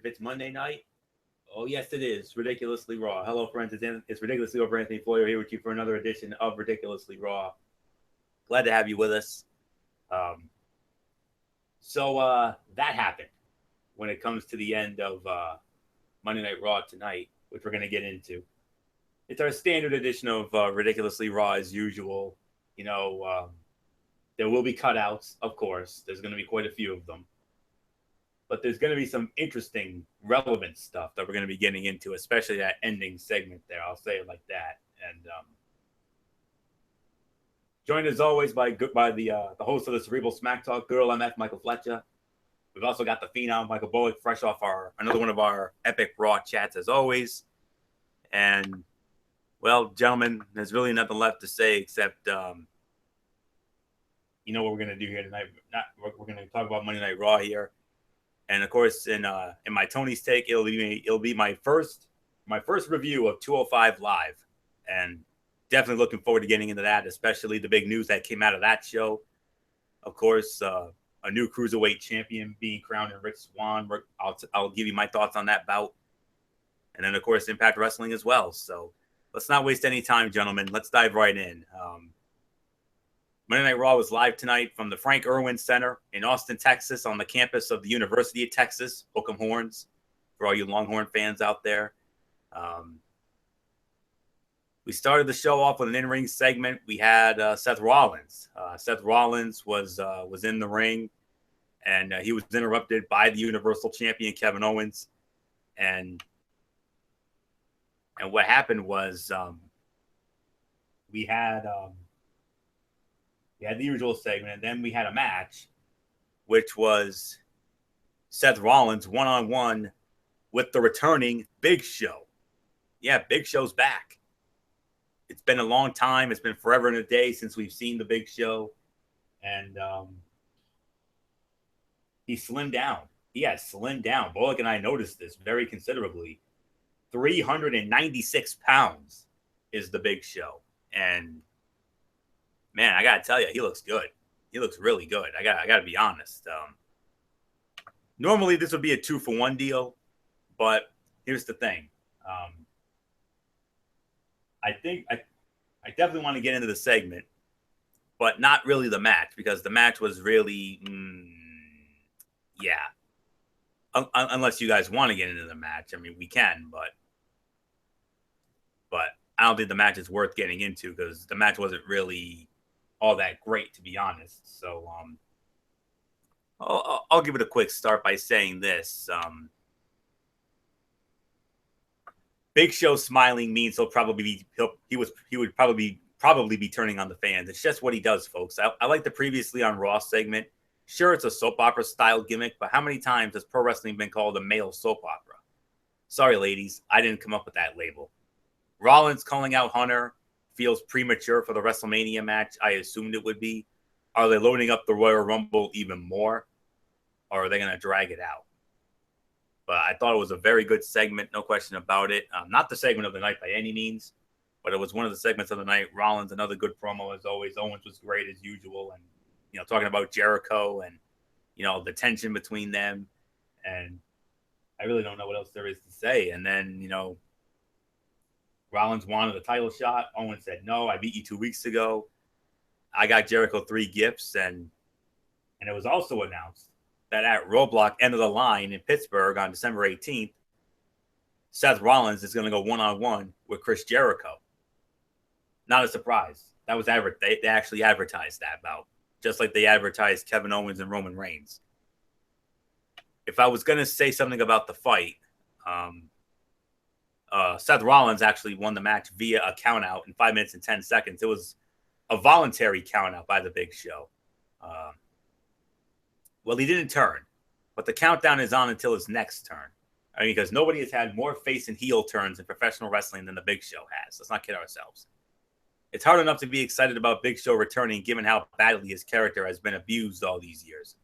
it's Monday night, oh yes, it is Ridiculously Raw. Hello, friends. It's Ridiculously over Anthony Floyer here with you for another edition of Ridiculously Raw. Glad to have you with us. Um, so that happened when it comes to the end of Monday Night Raw tonight, which we're going to get into. It's our standard edition of Ridiculously Raw as usual. You know, there will be cutouts, of course. There's going to be quite a few of them. But there's going to be some interesting, relevant stuff that we're going to be getting into, especially that ending segment there. I'll say it like that. And joined as always by the host of the Cerebral Smack Talk, Girl MF, Michael Fletcher. We've also got the Phenom, Michael Bullock, fresh off another one of our epic Raw chats as always. And, well, gentlemen, there's really nothing left to say except, you know what we're going to do here tonight. We're going to talk about Monday Night Raw here. And of course, in my Tony's take, it'll be my first review of 205 Live, and definitely looking forward to getting into that, especially the big news that came out of that show. Of course, a new cruiserweight champion being crowned in Rich Swann. I'll give you my thoughts on that bout, and then of course Impact Wrestling as well. So let's not waste any time, gentlemen. Let's dive right in. Monday Night Raw was live tonight from the Frank Irwin Center in Austin, Texas, on the campus of the University of Texas, Hook 'em Horns, for all you Longhorn fans out there. We started the show off with an in-ring segment. We had Seth Rollins. Seth Rollins was in the ring, and he was interrupted by the Universal Champion Kevin Owens. And what happened was we had the usual segment, and then we had a match, which was Seth Rollins one-on-one with the returning Big Show. Yeah, Big Show's back. It's been a long time. It's been forever and a day since we've seen the Big Show. And he slimmed down. He has slimmed down. Bullock and I noticed this very considerably. 396 pounds is the Big Show. And man, I gotta tell you, he looks good. He looks really good. I gotta be honest. Normally this would be a 2-for-1 deal, but here's the thing. I think I definitely want to get into the segment, but not really the match, because the match was really, unless you guys want to get into the match. I mean, we can, but I don't think the match is worth getting into, because the match wasn't really all that great, to be honest. So I'll give it a quick start by saying this. Big Show smiling means he would probably be turning on the fans. It's just what he does, folks. I like the previously on Raw segment. Sure, it's a soap opera style gimmick, but how many times has pro wrestling been called a male soap opera? Sorry, ladies, I didn't come up with that label. Rollins calling out Hunter feels premature for the WrestleMania match. I assumed it would be. Are they loading up the Royal Rumble even more, or are they going to drag it out? But I thought it was a very good segment, no question about it. Not the segment of the night by any means, but it was one of the segments of the night. Rollins, another good promo as always. Owens was great as usual, and talking about Jericho and the tension between them. And I really don't know what else there is to say. And then Rollins wanted a title shot. Owens said, no, I beat you 2 weeks ago. I got Jericho 3 gifts. And it was also announced that at Roadblock End of the Line in Pittsburgh on December 18th, Seth Rollins is going to go one-on-one with Chris Jericho. Not a surprise. That was they actually advertised that bout, just like they advertised Kevin Owens and Roman Reigns. If I was going to say something about the fight, Seth Rollins actually won the match via a countout in 5 minutes and 10 seconds. It was a voluntary countout by the Big Show. Well, he didn't turn, but the countdown is on until his next turn. I mean, because nobody has had more face and heel turns in professional wrestling than the Big Show has. Let's not kid ourselves. It's hard enough to be excited about Big Show returning, given how badly his character has been abused all these years.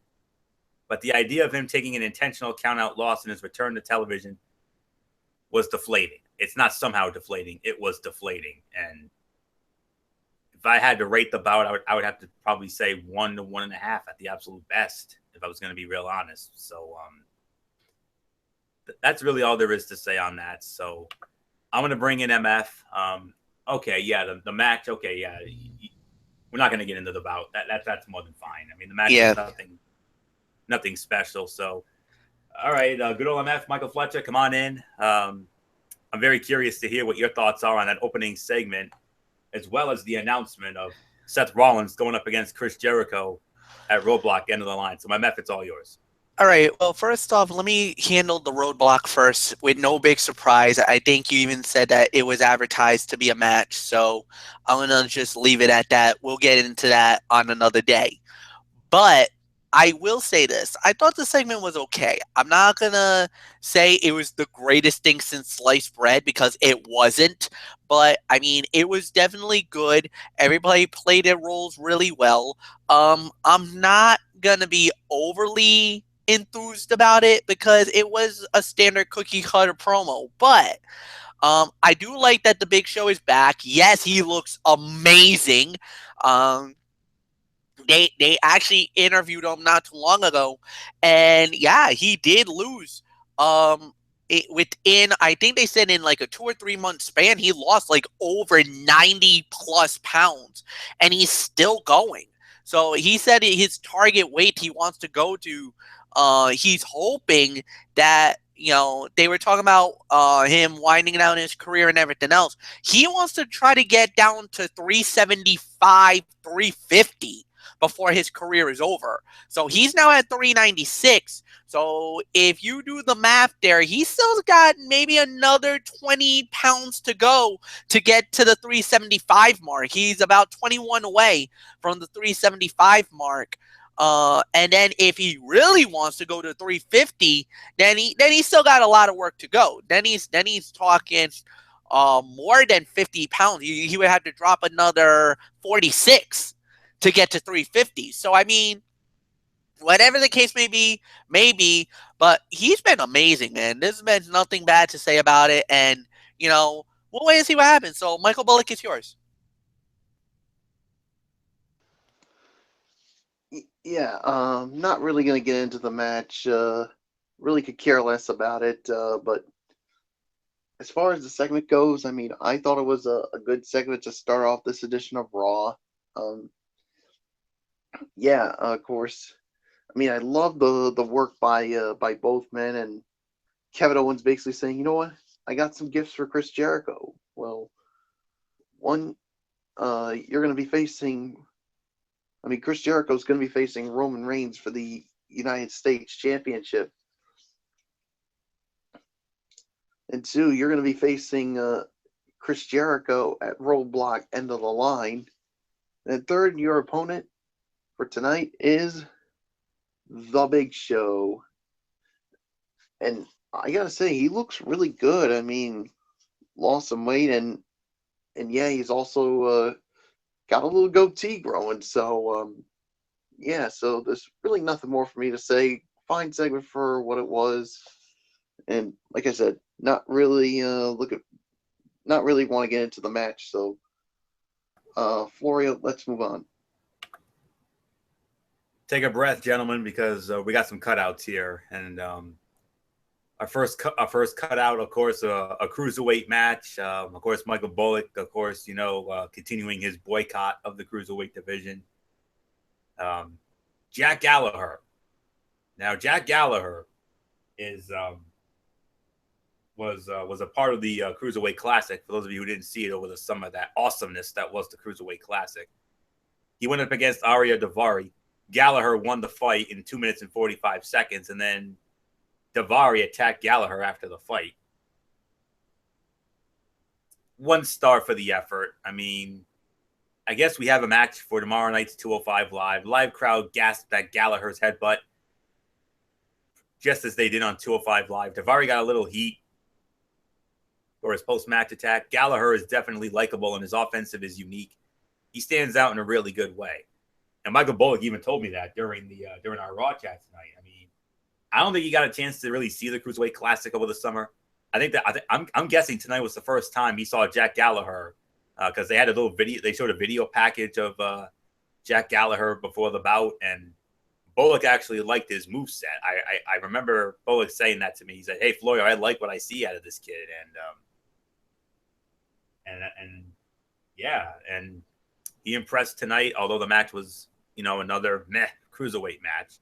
But the idea of him taking an intentional countout loss in his return to television was deflating. It's not somehow deflating. It was deflating. And if I had to rate the bout, I would have to probably say 1 to 1.5 at the absolute best, if I was going to be real honest. So that's really all there is to say on that. So I'm going to bring in MF. Okay, yeah, the match. Okay, yeah, we're not going to get into the bout. That's more than fine. I mean, the match was nothing special. So, all right, good old MF, Michael Fletcher, come on in. I'm very curious to hear what your thoughts are on that opening segment, as well as the announcement of Seth Rollins going up against Chris Jericho at Roadblock, end of the line. So, my MF, it's all yours. All right. Well, first off, let me handle the roadblock first with no big surprise. I think you even said that it was advertised to be a match. So I'm going to just leave it at that. We'll get into that on another day. But I will say this. I thought the segment was okay. I'm not going to say it was the greatest thing since sliced bread because it wasn't. But, I mean, it was definitely good. Everybody played their roles really well. I'm not going to be overly enthused about it because it was a standard cookie cutter promo. But I do like that the Big Show is back. Yes, he looks amazing. They actually interviewed him not too long ago, and yeah, he did lose. Within, I think they said in like a 2 or 3 month span, he lost like over 90+ pounds, and he's still going. So he said his target weight he wants to go to. He's hoping that they were talking about him winding down his career and everything else. He wants to try to get down to 375, 350 before his career is over. So he's now at 396. So if you do the math there, he's still got maybe another 20 pounds to go to get to the 375 mark. He's about 21 away from the 375 mark. And then if he really wants to go to 350, then he's still got a lot of work to go. Then he's talking more than 50 pounds. He would have to drop another 46 to get to 350. So, I mean, whatever the case may be, maybe, but he's been amazing, man. There's been nothing bad to say about it. And, we'll wait and see what happens. So, Michael Bullock, it's yours. Yeah, not really going to get into the match. Really could care less about it. But as far as the segment goes, I mean, I thought it was a good segment to start off this edition of Raw. Yeah, of course. I mean, I love the work by both men, and Kevin Owens basically saying, you know what, I got some gifts for Chris Jericho. Well, one, you're going to be facing. I mean, Chris Jericho's going to be facing Roman Reigns for the United States Championship, and two, you're going to be facing Chris Jericho at Roadblock, end of the line, and third, your opponent for tonight is The Big Show. And I gotta say, he looks really good. I mean, lost some weight, and yeah, he's also got a little goatee growing. So yeah, so there's really nothing more for me to say. Fine segment for what it was, and like I said, not really not really want to get into the match. So Florio, let's move on. Take a breath, gentlemen, because we got some cutouts here, and our first cutout, of course, a cruiserweight match. Of course, Michael Bullock, of course, continuing his boycott of the cruiserweight division. Jack Gallagher. Now, Jack Gallagher was a part of the Cruiserweight Classic. For those of you who didn't see it over the summer, that awesomeness that was the Cruiserweight Classic. He went up against Ariya Daivari. Gallagher won the fight in 2 minutes and 45 seconds, and then Daivari attacked Gallagher after the fight. 1 star for the effort. I mean, I guess we have a match for tomorrow night's 205 Live. Live crowd gasped at Gallagher's headbutt, just as they did on 205 Live. Daivari got a little heat for his post-match attack. Gallagher is definitely likable, and his offensive is unique. He stands out in a really good way. And Michael Bullock even told me that during our Raw chat tonight. I mean, I don't think he got a chance to really see the Cruiserweight Classic over the summer. I'm guessing tonight was the first time he saw Jack Gallagher, because they had a little video. They showed a video package of Jack Gallagher before the bout, and Bullock actually liked his moveset. I remember Bullock saying that to me. He said, "Hey, Floyd, I like what I see out of this kid," and yeah, and he impressed tonight. Although the match was, another meh cruiserweight match.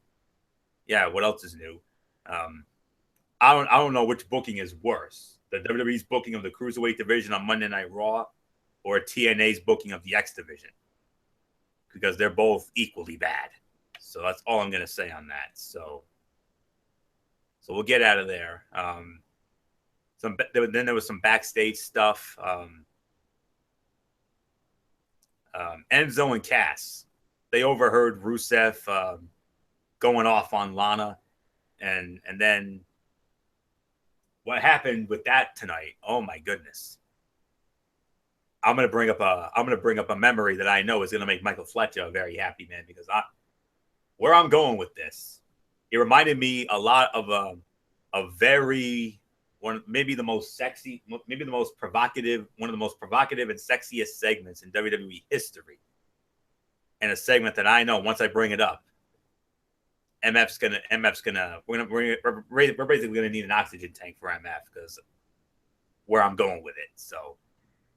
Yeah, what else is new? I don't know which booking is worse: the WWE's booking of the cruiserweight division on Monday Night Raw, or TNA's booking of the X division, because they're both equally bad. So that's all I'm going to say on that. So we'll get out of there. Then there was some backstage stuff. Enzo and Cass, they overheard Rusev going off on Lana, and then what happened with that tonight? Oh my goodness! I'm gonna bring up a memory that I know is gonna make Michael Fletcher a very happy man, because where I'm going with this, it reminded me a lot of maybe the most provocative, one of the most provocative and sexiest segments in WWE history. And a segment that I know, once I bring it up, we're basically gonna need an oxygen tank for MF, because where I'm going with it. So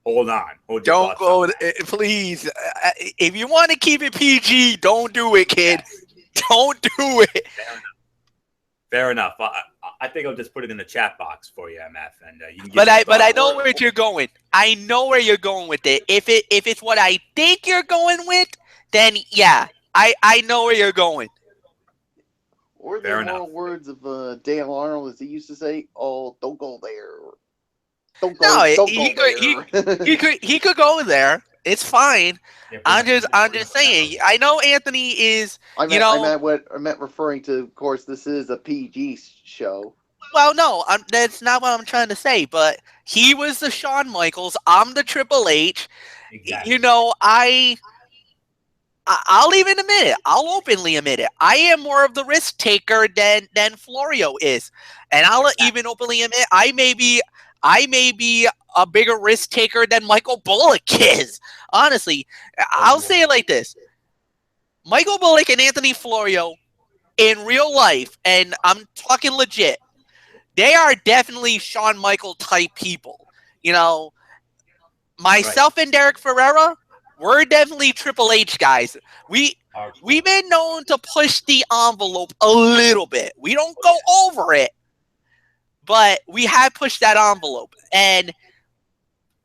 hold on. Don't go, please. If you want to keep it PG, don't do it, kid. Yes. Don't do it. Fair enough. I think I'll just put it in the chat box for you, MF, and you can. But I know where you're going. I know where you're going with it. If it's what I think you're going with, then yeah, I know where you're going. Or the moral words of Dale Arnold, as he used to say, "Oh, don't go there. Don't go. No, don't he go there." he could go there. It's fine. I'm just saying. I know Anthony is. I meant referring to. Of course, this is a PG show. Well, no, that's not what I'm trying to say. But he was the Shawn Michaels. I'm the Triple H. Exactly. I'll even admit it. I'll openly admit it. I am more of the risk taker than Florio is, and I'll even openly admit I may be a bigger risk taker than Michael Bullock is. Honestly, I'll say it like this. Michael Bullock and Anthony Florio in real life, and I'm talking legit, they are definitely Shawn Michael type people. Myself and Derek Ferreira, we're definitely Triple H guys. We've been known to push the envelope a little bit. We don't go over it, but we have pushed that envelope. And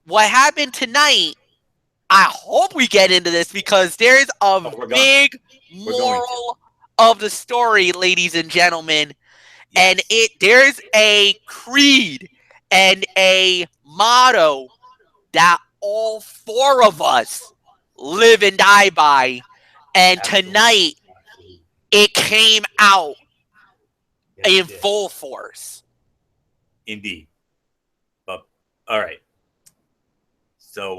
what happened tonight, I hope we get into this, because there's a big moral of the story, ladies and gentlemen. Yes. And there's a creed and a motto that all four of us live and die by. And tonight, it came out in full force. Indeed. But all right. So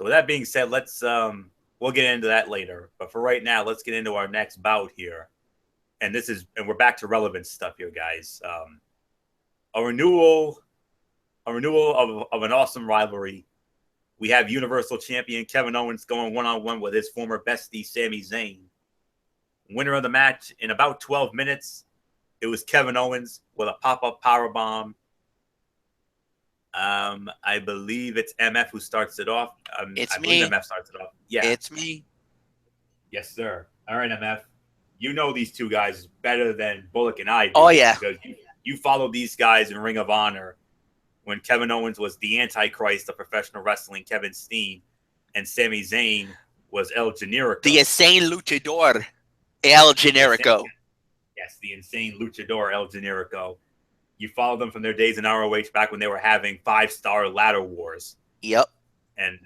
with that being said, let's we'll get into that later. But for right now, let's get into our next bout here. And we're back to relevant stuff here, guys. A renewal of an awesome rivalry. We have Universal Champion Kevin Owens going one-on-one with his former bestie Sami Zayn. Winner of the match in about 12 minutes. It was Kevin Owens with a pop-up powerbomb. I believe it's MF who starts it off. I believe MF starts it off. Yeah. It's me. Yes, sir. All right, MF. You know these two guys better than Bullock and I do. Oh, yeah. Because you followed these guys in Ring of Honor when Kevin Owens was the Antichrist of professional wrestling, Kevin Steen, and Sami Zayn was El Generico. The insane luchador, El Generico. Yes, the insane luchador, El Generico. You followed them from their days in ROH back when they were having 5-star ladder wars. Yep. And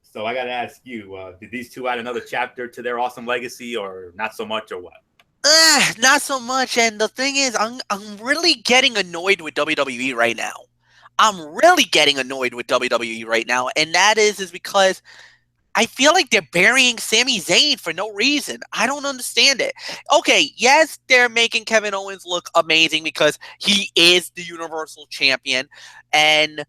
so I got to ask you, did these two add another chapter to their awesome legacy, or not so much, or what? Not so much. And the thing is, I'm really getting annoyed with WWE right now. I'm really getting annoyed with WWE right now. And that is because I feel like they're burying Sami Zayn for no reason. I don't understand it. Okay, yes, they're making Kevin Owens look amazing because he is the Universal Champion. And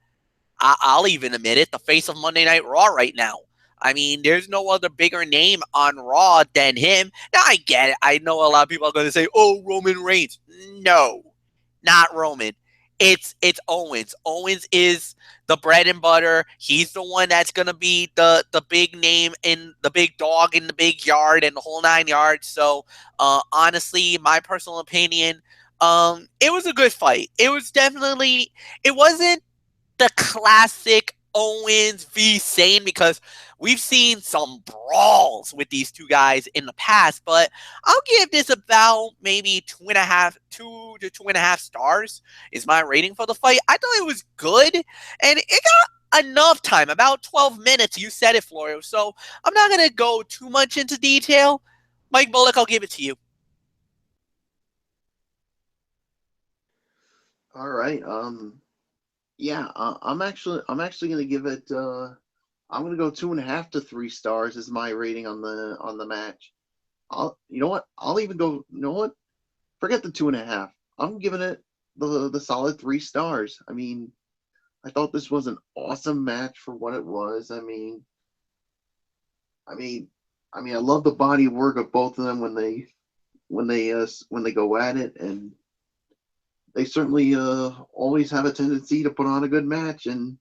I'll even admit it, the face of Monday Night Raw right now. I mean, there's no other bigger name on Raw than him. Now, I get it. I know a lot of people are going to say, oh, Roman Reigns. No, not Roman. It's Owens. Owens is the bread and butter. He's the one that's going to be the big name in the big dog in the big yard and the whole 9 yards. So, honestly, my personal opinion, it was a good fight. It wasn't the classic Owens v. Zayn because we've seen some brawls with these two guys in the past, but I'll give this about maybe 2 to 2.5 stars is my rating for the fight. I thought it was good, and it got enough time, about 12 minutes. You said it, Florio, so I'm not going to go too much into detail. Mike Bullock, I'll give it to you. All right. Yeah, I'm actually gonna give it. I'm gonna go 2.5 to 3 stars as my rating on the match. You know what? I'll even go. You know what? Forget the 2.5. I'm giving it the solid 3 stars. I mean, I thought this was an awesome match for what it was. I mean, I love the body work of both of them when they go at it, and they certainly always have a tendency to put on a good match, and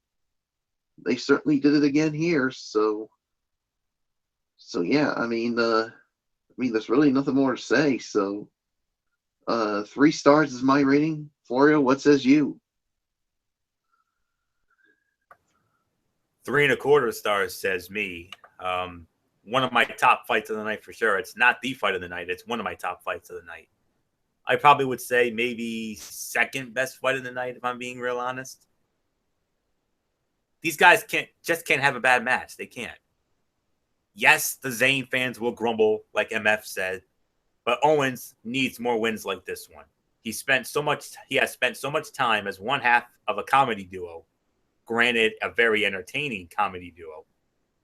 they certainly did it again here. So yeah, I mean, there's really nothing more to say. So, 3 stars is my rating. Florio, what says you? 3.25 stars says me. One of my top fights of the night for sure. It's not the fight of the night. It's one of my top fights of the night. I probably would say maybe second best fight of the night, if I'm being real honest. These guys can't have a bad match. They can't. Yes, the Zayn fans will grumble, like MF said, but Owens needs more wins like this one. He has spent so much time as one half of a comedy duo. Granted, a very entertaining comedy duo.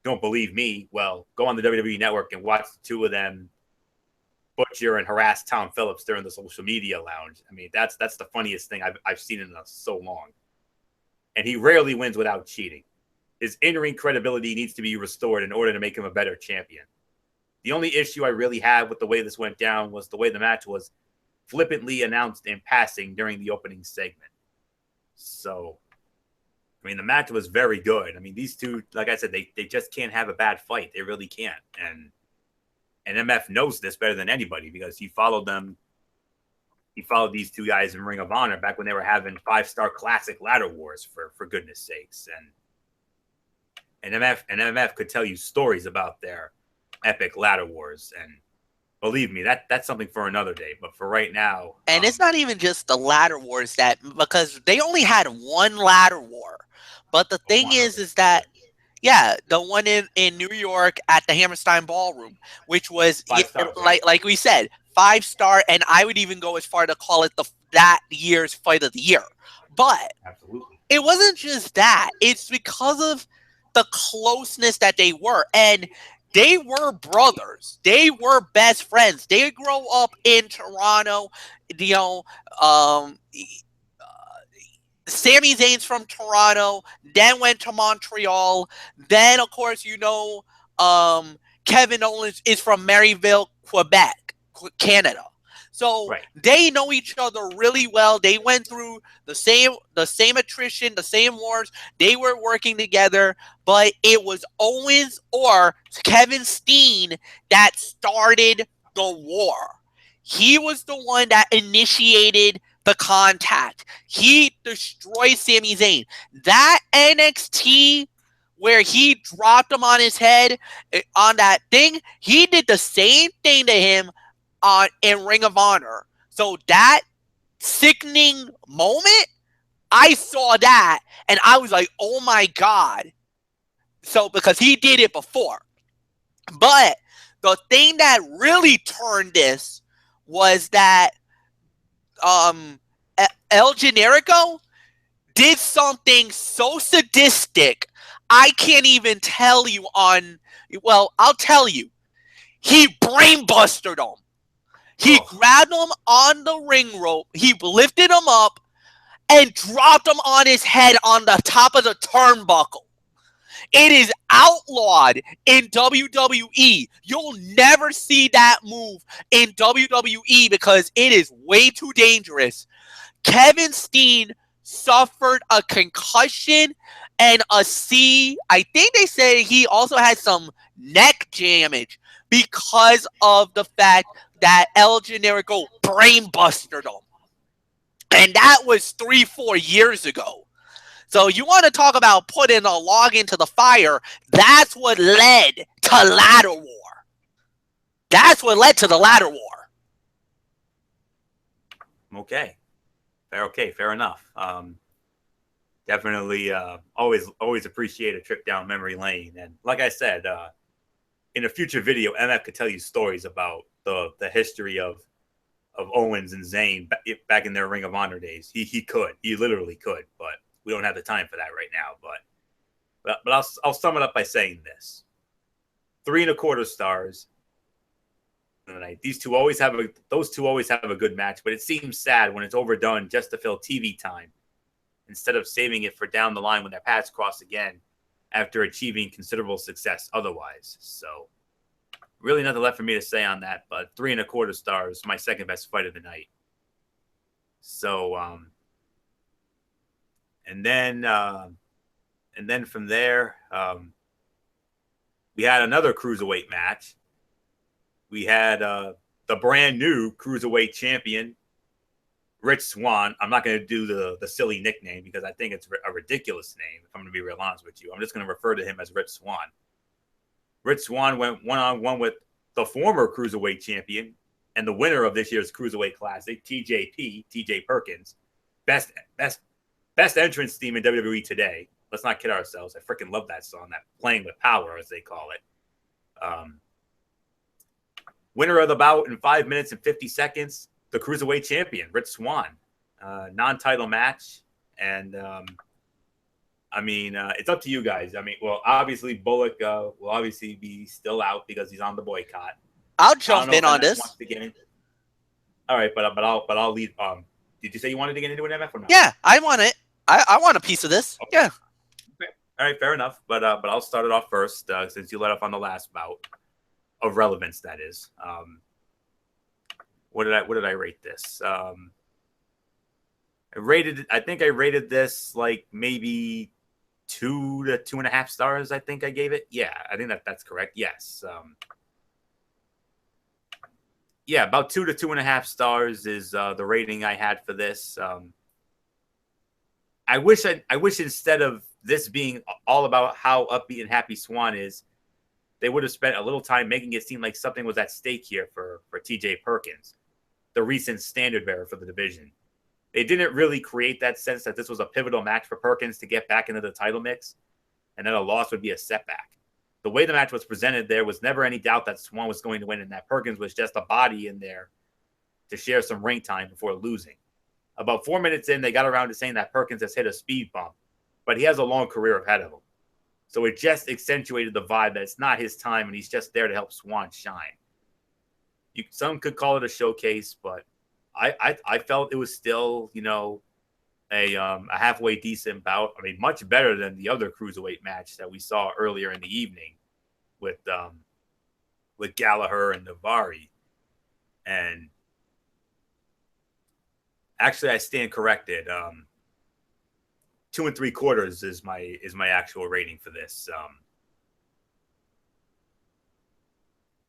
Don't believe me? Well, go on the WWE Network and watch the two of them butcher and harass Tom Phillips during the social media lounge. I mean, that's the funniest thing I've seen in so long. And he rarely wins without cheating. His in-ring credibility needs to be restored in order to make him a better champion. The only issue I really had with the way this went down was the way the match was flippantly announced in passing during the opening segment. So, I mean, the match was very good. I mean, these two, like I said, they just can't have a bad fight. They really can't. And MF knows this better than anybody because he followed them. He followed these two guys in Ring of Honor back when they were having 5-star classic ladder wars, for goodness sakes. And MF could tell you stories about their epic ladder wars. And believe me, that's something for another day. But for right now, and it's not even just the ladder wars because they only had one ladder war. But the thing is that. Yeah, the one in New York at the Hammerstein Ballroom, which was like we said, 5-star, and I would even go as far to call it that year's fight of the year. But absolutely, it wasn't just that; it's because of the closeness that they were, and they were brothers. They were best friends. They grew up in Toronto. Sami Zayn's from Toronto, then went to Montreal. Then, of course, Kevin Owens is from Maryville, Quebec, Canada. So They know each other really well. They went through the same attrition, the same wars. They were working together, but it was Owens or Kevin Steen that started the war. He was the one that initiated the contact. He destroyed Sami Zayn. That NXT where he dropped him on his head on that thing, he did the same thing to him in Ring of Honor. So that sickening moment, I saw that and I was like, oh my God. So because he did it before. But the thing that really turned this was that El Generico did something so sadistic, I can't even tell you I'll tell you. He brainbustered him. He grabbed him on the ring rope, he lifted him up, and dropped him on his head on the top of the turnbuckle. It is outlawed in WWE. You'll never see that move in WWE because it is way too dangerous. Kevin Steen suffered a concussion and I think they say he also had some neck damage because of the fact that El Generico brainbustered him. And that was 3-4 years ago. So you want to talk about putting a log into the fire, that's what led to Ladder War. That's what led to the Ladder War. Okay, fair enough. Definitely always appreciate a trip down memory lane. And like I said, in a future video, MF could tell you stories about the history of Owens and Zayn back in their Ring of Honor days. He literally could, but we don't have the time for that right now. But I'll sum it up by saying this: 3.25 stars. Those two always have a good match, but it seems sad when it's overdone just to fill TV time, instead of saving it for down the line when their paths cross again after achieving considerable success otherwise. So really nothing left for me to say on that, but 3.25 stars, my second best fight of the night. So and then from there, we had another cruiserweight match. We had the brand new cruiserweight champion, Rich Swann. I'm not going to do the silly nickname because I think it's a ridiculous name, if I'm going to be real honest with you. I'm just going to refer to him as Rich Swann. Rich Swann went one-on-one with the former cruiserweight champion and the winner of this year's Cruiserweight Classic, TJ Perkins. Best entrance theme in WWE today. Let's not kid ourselves. I freaking love that song, that Playing with Power, as they call it. Winner of the bout in 5 minutes and 50 seconds, the Cruiserweight champion, Rich Swann. Non-title match. And, it's up to you guys. Well, obviously, Bullock will obviously be still out because he's on the boycott. I'll jump in on this. All right, but I'll leave. Did you say you wanted to get into an MF or not? Yeah, I want it. I want a piece of this. Okay. Yeah. Okay. All right, fair enough. But I'll start it off first since you let off on the last bout of relevance. That is. What did I rate this? I think I rated this like maybe 2 to 2.5 stars. I think I gave it. Yeah, I think that's correct. Yes. Yeah, about 2 to 2.5 stars is the rating I had for this. I wish instead of this being all about how upbeat and happy Swann is, they would have spent a little time making it seem like something was at stake here for TJ Perkins, the recent standard bearer for the division. They didn't really create that sense that this was a pivotal match for Perkins to get back into the title mix, and that a loss would be a setback. The way the match was presented, there was never any doubt that Swann was going to win and that Perkins was just a body in there to share some ring time before losing. About 4 minutes in, they got around to saying that Perkins has hit a speed bump, but he has a long career ahead of him. So it just accentuated the vibe that it's not his time and he's just there to help Swann shine. Some could call it a showcase, but I felt it was still, a halfway decent bout. Much better than the other cruiserweight match that we saw earlier in the evening with Gallagher and Navari. And actually, I stand corrected. 2 3/4 is my actual rating for this.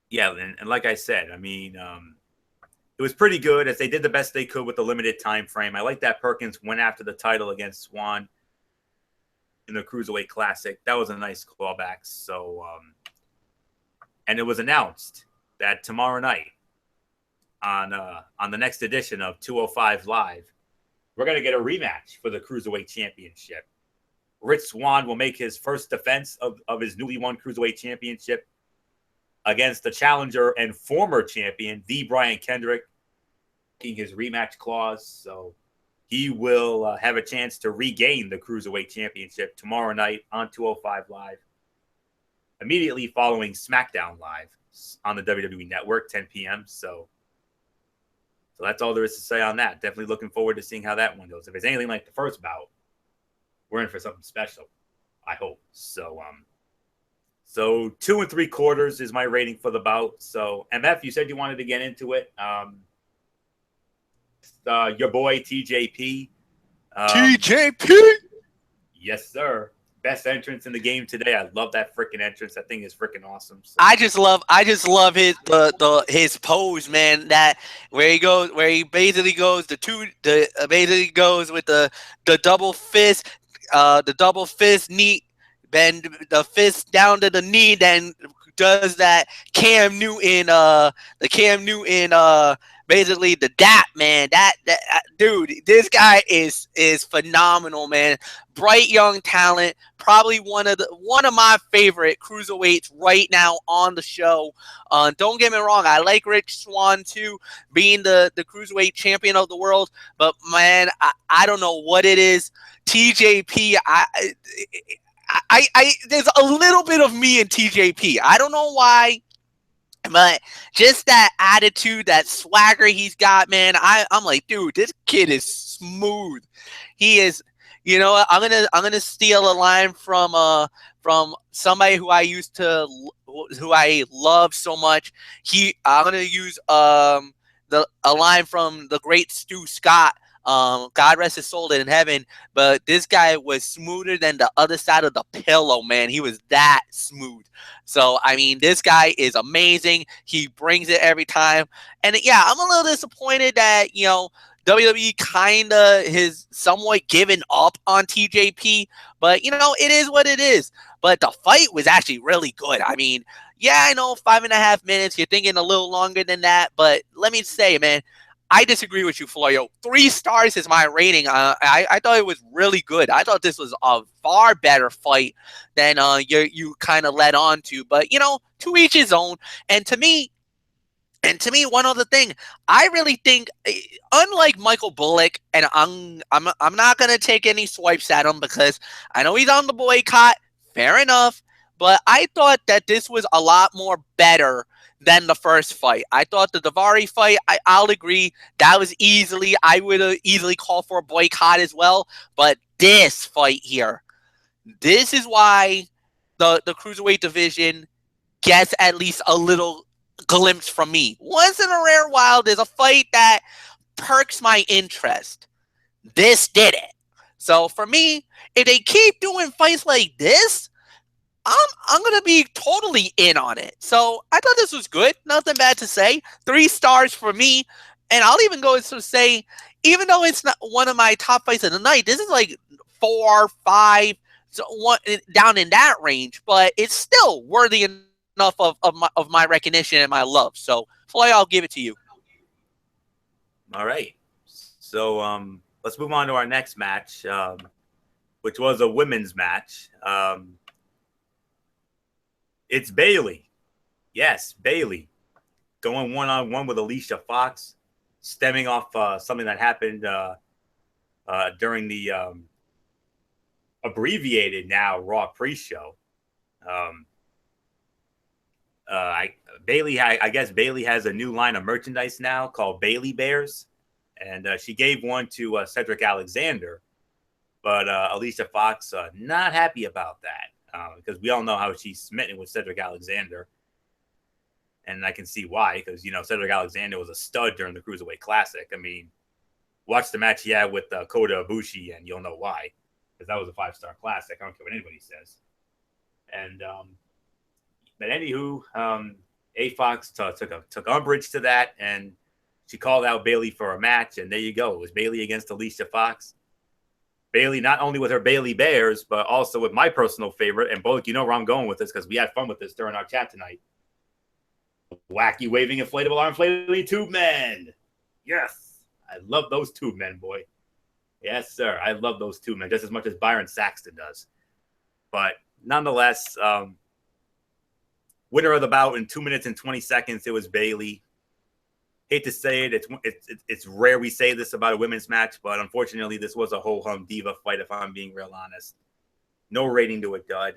Yeah, and like I said, it was pretty good as they did the best they could with the limited time frame. I like that Perkins went after the title against Swann in the Cruiserweight Classic. That was a nice callback. So, and it was announced that tomorrow night on the next edition of 205 Live, we're going to get a rematch for the Cruiserweight Championship. Rich Swann will make his first defense of his newly won Cruiserweight Championship against the challenger and former champion, the Brian Kendrick, taking his rematch clause. So he will have a chance to regain the Cruiserweight Championship tomorrow night on 205 Live, immediately following SmackDown Live on the WWE Network, 10 p.m. So that's all there is to say on that. Definitely looking forward to seeing how that one goes. If it's anything like the first bout, we're in for something special. I hope. So 2 3/4 is my rating for the bout. So MF, you said you wanted to get into it. Your boy TJP. TJP. Yes, sir. Best entrance in the game today. I love that freaking entrance. That thing is freaking awesome. So. I just love his pose, man. That where he basically goes basically goes with the double fist, knee, bend the fist down to the knee, then does that basically the dap, man. That dude, this guy is phenomenal, man. Bright young talent, probably one of my favorite cruiserweights right now on the show. Don't get me wrong, I like Rich Swann too, being the cruiserweight champion of the world. But man, I don't know what it is. TJP, I there's a little bit of me in TJP. I don't know why. But just that attitude, that swagger he's got, man, I'm like, dude, this kid is smooth. He is, you know, I'm gonna steal a line from somebody who I love so much. I'm gonna use a line from the great Stu Scott. God rest his soul in heaven, but this guy was smoother than the other side of the pillow, man. He was that smooth. So, I mean, this guy is amazing. He brings it every time. And yeah, I'm a little disappointed that, you know, WWE kind of has somewhat given up on TJP, but, you know, it is what it is. But the fight was actually really good. I mean, yeah, I know 5.5 minutes. You're thinking a little longer than that, but let me say, man, I disagree with you, Floyo. 3 stars is my rating. I thought it was really good. I thought this was a far better fight than you kind of led on to. But, you know, to each his own. And to me, one other thing, I really think, unlike Michael Bullock, and I'm not gonna take any swipes at him because I know he's on the boycott. Fair enough, but I thought that this was a lot more better than the first fight. I thought the Daivari fight, I'll agree, that was I would have easily called for a boycott as well. But this fight here, this is why the cruiserweight division gets at least a little glimpse from me. Once in a rare while, there's a fight that perks my interest. This did it. So for me, if they keep doing fights like this, I'm gonna be totally in on it. So I thought this was good. Nothing bad to say. 3 stars for me. And I'll even go to say, even though it's not one of my top fights of the night, this is like 4, 5, so one down in that range. But it's still worthy enough of my recognition and my love. So Floyd, I'll give it to you. All right. So let's move on to our next match, which was a women's match. It's Bayley. Yes, Bayley. Going one-on-one with Alicia Fox, stemming off something that happened during the abbreviated now Raw pre-show. Bayley, I guess Bayley has a new line of merchandise now called Bayley Bears. And she gave one to Cedric Alexander. But Alicia Fox, not happy about that. Because we all know how she's smitten with Cedric Alexander. And I can see why, because, you know, Cedric Alexander was a stud during the Cruiserweight Classic. I mean, watch the match he had with Kota Ibushi, and you'll know why. Because that was a 5-star Classic. I don't care what anybody says. And, but anywho, A Fox took umbrage to that, and she called out Bayley for a match, and there you go. It was Bayley against Alicia Fox. Bayley, not only with her Bayley Bears, but also with my personal favorite. And Bullock, you know where I'm going with this because we had fun with this during our chat tonight. Wacky waving inflatable arm flailing tube men. Yes. I love those tube men, boy. Yes, sir. I love those tube men just as much as Byron Saxton does. But nonetheless, winner of the bout in 2 minutes and 20 seconds, it was Bayley. Hate to say it, it's rare we say this about a women's match, but unfortunately, this was a ho-hum diva fight, if I'm being real honest. No rating to a dud.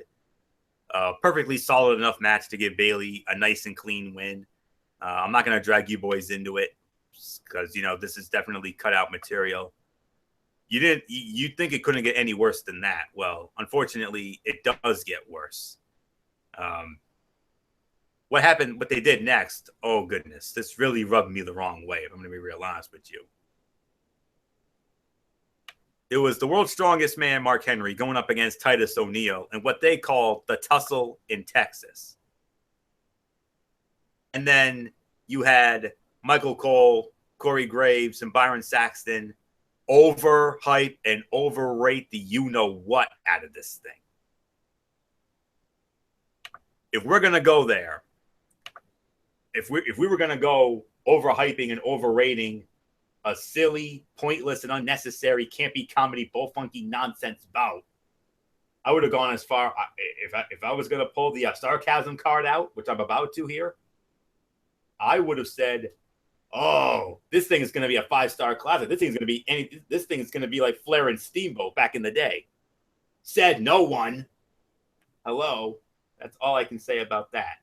Perfectly solid enough match to give Bayley a nice and clean win. I'm not going to drag you boys into it because, you know, this is definitely cutout material. you think it couldn't get any worse than that. Well, unfortunately, it does get worse. What happened, what they did next, oh goodness, this really rubbed me the wrong way, if I'm going to be real honest with you. It was the world's strongest man, Mark Henry, going up against Titus O'Neil in what they call the tussle in Texas. And then you had Michael Cole, Corey Graves, and Byron Saxton overhype and overrate the you-know-what out of this thing. If we're going to go there, if we were going to go overhyping and overrating a silly, pointless, and unnecessary, campy comedy, bull funky nonsense bout, I would have gone as far. If I was going to pull the sarcasm card out, which I'm about to here, I would have said, "Oh, this thing is going to be a 5-star classic. This thing's going to be This thing is going to be like Flair and Steamboat back in the day." Said no one. Hello, that's all I can say about that.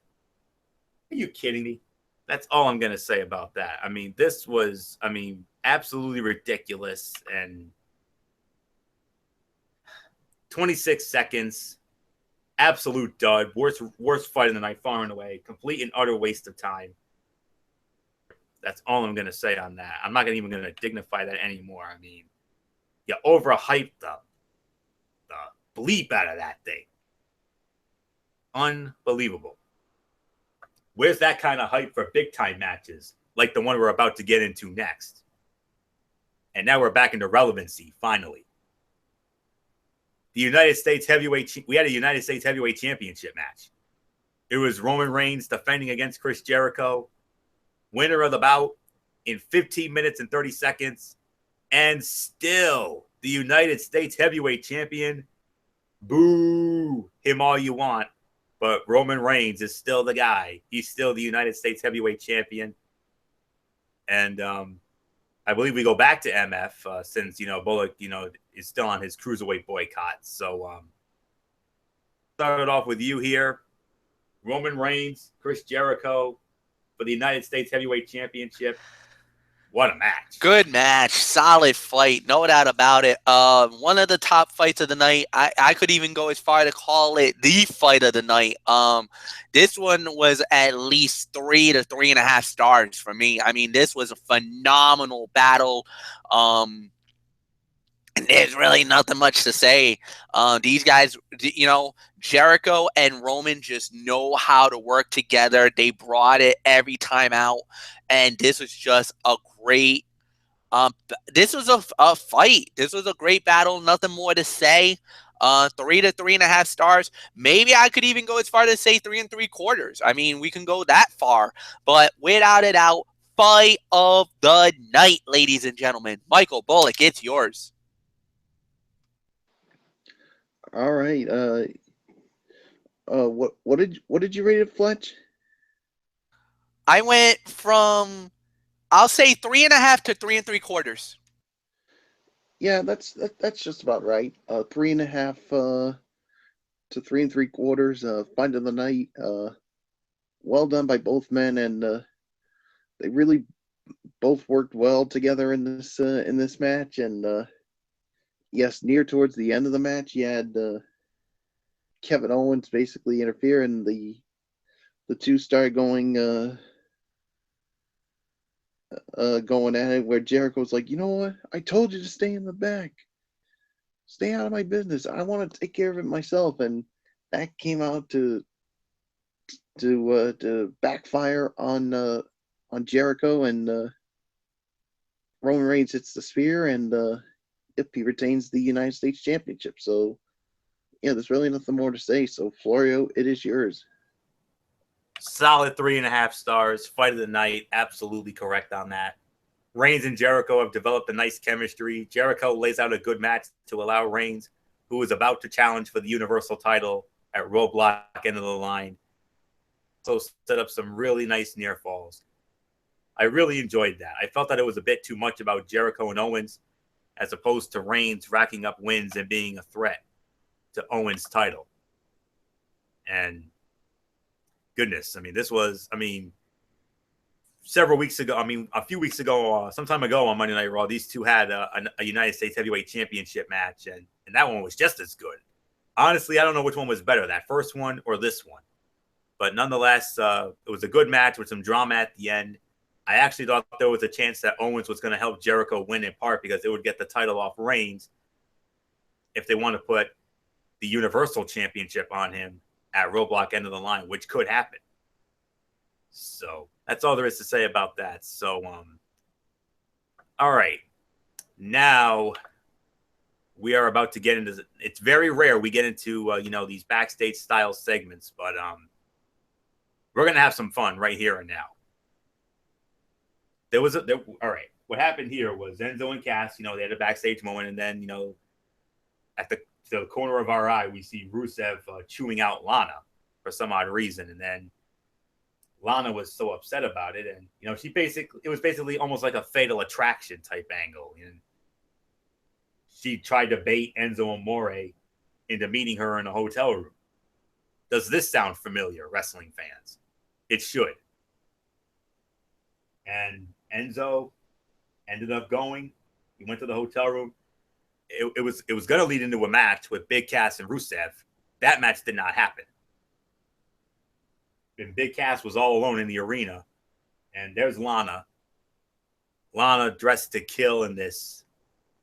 Are you kidding me? That's all I'm going to say about that. I mean, this was, absolutely ridiculous. And 26 seconds, absolute dud. Worst fight of the night, far and away. Complete and utter waste of time. That's all I'm going to say on that. I'm not even going to dignify that anymore. I mean, you overhyped the bleep out of that thing. Unbelievable. Where's that kind of hype for big-time matches like the one we're about to get into next? And now we're back into relevancy, finally. We had a United States Heavyweight Championship match. It was Roman Reigns defending against Chris Jericho. Winner of the bout in 15 minutes and 30 seconds. And still the United States Heavyweight Champion. Boo him all you want. But Roman Reigns is still the guy. He's still the United States Heavyweight Champion. And I believe we go back to MF since, Bullock, is still on his cruiserweight boycott. So started off with you here. Roman Reigns, Chris Jericho for the United States Heavyweight Championship. What a match. Good match. Solid fight. No doubt about it. One of the top fights of the night. I could even go as far to call it the fight of the night. This one was at least 3 to 3.5 stars for me. I mean, this was a phenomenal battle. And there's really nothing much to say. These guys, Jericho and Roman just know how to work together. They brought it every time out. And this was just a great this was a fight. This was a great battle. Nothing more to say. 3 to 3.5 stars. Maybe I could even go as far to say 3 3/4. I mean, we can go that far. But without a doubt, fight of the night, ladies and gentlemen. Michael Bullock, it's yours. All right. What did you rate it, Fletch? I went from, I'll say 3.5 to 3 3/4. Yeah, that's just about right. 3.5 to 3 3/4. Fight of the night. Well done by both men, and they really both worked well together in this match. And yes, near towards the end of the match, you had Kevin Owens basically interfere, and the two started going at it, where Jericho's like, you know what? I told you to stay in the back. Stay out of my business. I want to take care of it myself. And that came out to backfire on Jericho, and Roman Reigns hits the spear, and he retains the United States Championship. So yeah, there's really nothing more to say. So Florio, it is yours. Solid 3.5 stars. Fight of the night. Absolutely correct on that. Reigns and Jericho have developed a nice chemistry. Jericho lays out a good match to allow Reigns, who is about to challenge for the Universal title at Roadblock, end of the line. So set up some really nice near falls. I really enjoyed that. I felt that it was a bit too much about Jericho and Owens as opposed to Reigns racking up wins and being a threat to Owens' title. And goodness, this was, several weeks ago, a few weeks ago, some time ago on Monday Night Raw, these two had a United States Heavyweight Championship match, and that one was just as good. Honestly, I don't know which one was better, that first one or this one. But nonetheless, it was a good match with some drama at the end. I actually thought there was a chance that Owens was going to help Jericho win in part because it would get the title off Reigns if they want to put the Universal Championship on him at Roadblock End of the Line, which could happen. So that's all there is to say about that. So, all right. Now we are about to get into, it's very rare we get into, these backstage style segments, but we're going to have some fun right here and now. All right. What happened here was Enzo and Cass, they had a backstage moment, and then, at the corner of our eye, we see Rusev chewing out Lana for some odd reason. And then Lana was so upset about it. And, it was basically almost like a Fatal Attraction type angle. And she tried to bait Enzo Amore into meeting her in a hotel room. Does this sound familiar, wrestling fans? It should. And Enzo ended up going. He went to the hotel room. It was going to lead into a match with Big Cass and Rusev. That match did not happen. And Big Cass was all alone in the arena. And there's Lana. Lana dressed to kill in this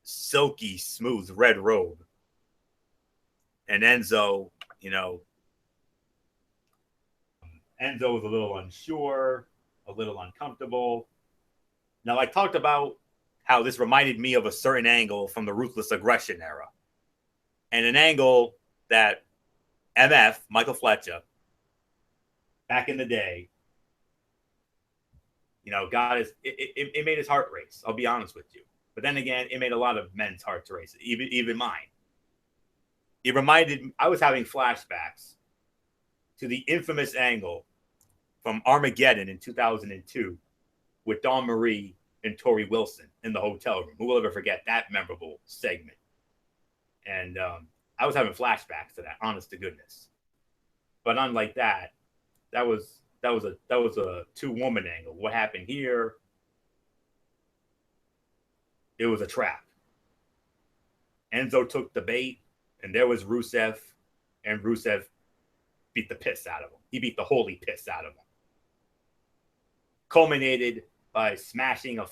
silky smooth red robe. And Enzo, Enzo was a little unsure, a little uncomfortable. Now, I talked about how this reminded me of a certain angle from the Ruthless Aggression era. And an angle that MF, Michael Fletcher, back in the day, it made his heart race. I'll be honest with you. But then again, it made a lot of men's hearts race, even mine. I was having flashbacks to the infamous angle from Armageddon in 2002 with Dawn Marie and Tori Wilson in the hotel room. Who will ever forget that memorable segment? And I was having flashbacks to that, honest to goodness. But unlike that was a two-woman angle. What happened here? It was a trap. Enzo took the bait, and there was Rusev, and Rusev beat the piss out of him. He beat the holy piss out of him. Culminated by smashing a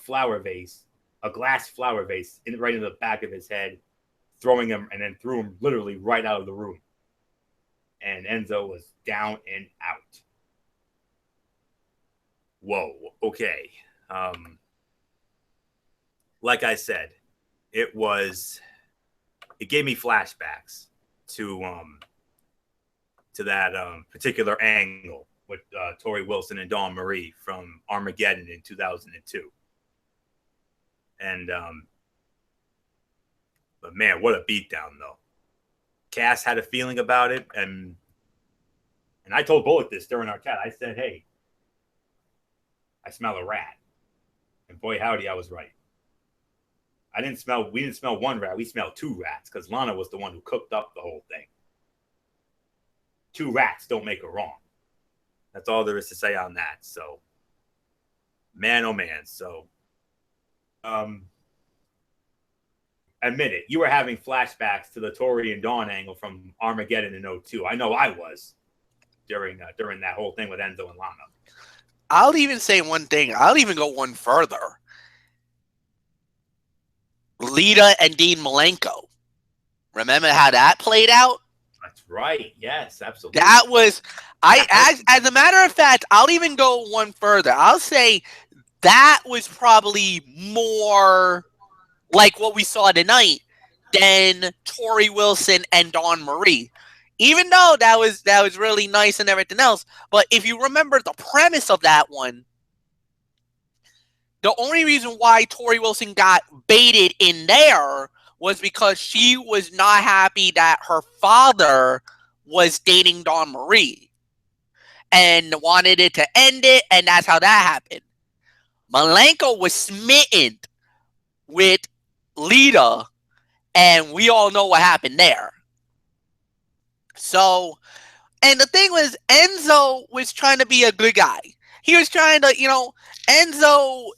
glass flower vase, right in the back of his head, throwing him, and then threw him literally right out of the room. And Enzo was down and out. Whoa, okay. Like I said, it gave me flashbacks to that particular angle with Tori Wilson and Dawn Marie from Armageddon in 2002. And but man, what a beatdown though. Cass had a feeling about it, and I told Bullock this during our chat. I said, "Hey, I smell a rat," and boy howdy, I was right. We didn't smell one rat. We smelled two rats because Lana was the one who cooked up the whole thing. Two rats don't make a wrong. That's all there is to say on that. So, man, oh man. So, admit it. You were having flashbacks to the Tori and Dawn angle from Armageddon in 2002. I know I was during that whole thing with Enzo and Lana. I'll even say one thing. I'll even go one further. Lita and Dean Malenko. Remember how that played out? That's right. Yes, absolutely. That was, as a matter of fact, I'll even go one further. I'll say that was probably more like what we saw tonight than Tori Wilson and Dawn Marie. Even though that was really nice and everything else. But if you remember the premise of that one, the only reason why Tori Wilson got baited in there was because she was not happy that her father was dating Dawn Marie and wanted it to end it, and that's how that happened. Malenko was smitten with Lita, and we all know what happened there. So, and the thing was, Enzo was trying to be a good guy. He was trying to, Enzo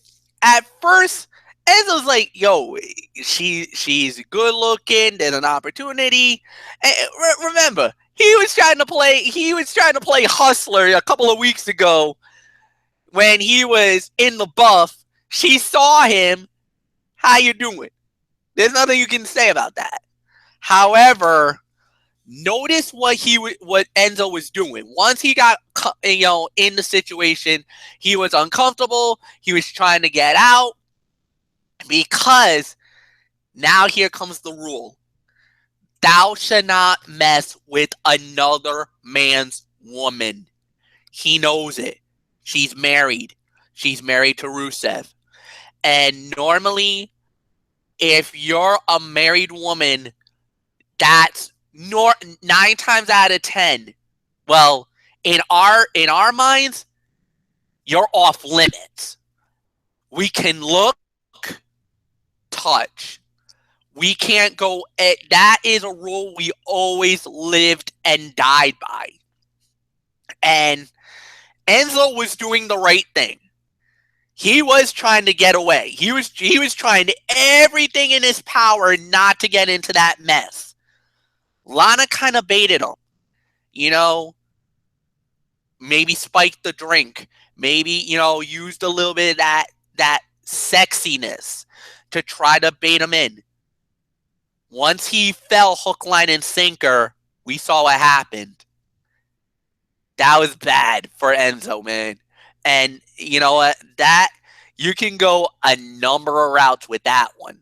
at first. Enzo's like, yo, she's good looking. There's an opportunity. And remember, he was trying to play hustler a couple of weeks ago when he was in the buff. She saw him. How you doing? There's nothing you can say about that. However, notice what Enzo was doing. Once he got in the situation, he was uncomfortable. He was trying to get out because now here comes the rule. Thou shalt not mess with another man's woman. He knows it. She's married. She's married to Rusev. And normally, if you're a married woman, that's 9 times out of 10. Well, in our minds, you're off limits. We can look, touch. We can't go. That is a rule we always lived and died by. And Enzo was doing the right thing. He was trying to get away. He was trying to everything in his power not to get into that mess. Lana kind of baited him. Maybe spiked the drink. Maybe, used a little bit of that sexiness to try to bait him in. Once he fell hook, line, and sinker, we saw what happened. That was bad for Enzo, man. And you know what? That you can go a number of routes with that one.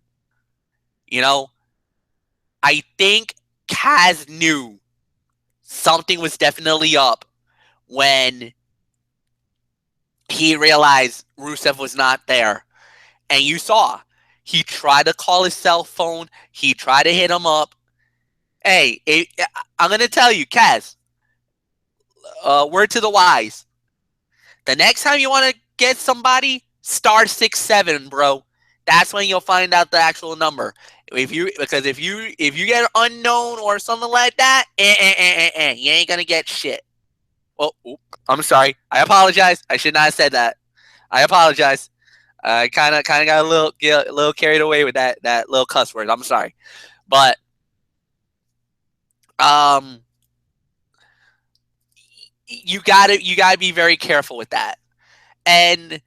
I think Kaz knew something was definitely up when he realized Rusev was not there. And you saw, he tried to call his cell phone. He tried to hit him up. Hey, I'm going to tell you, Kaz, word to the wise. The next time you want to get somebody, *67, bro. That's when you'll find out the actual number. If you get unknown or something like that, you ain't gonna get shit. Well, I'm sorry. I apologize. I should not have said that. I apologize. I kind of got a little carried away with that little cuss word. I'm sorry, but you gotta be very careful with that. And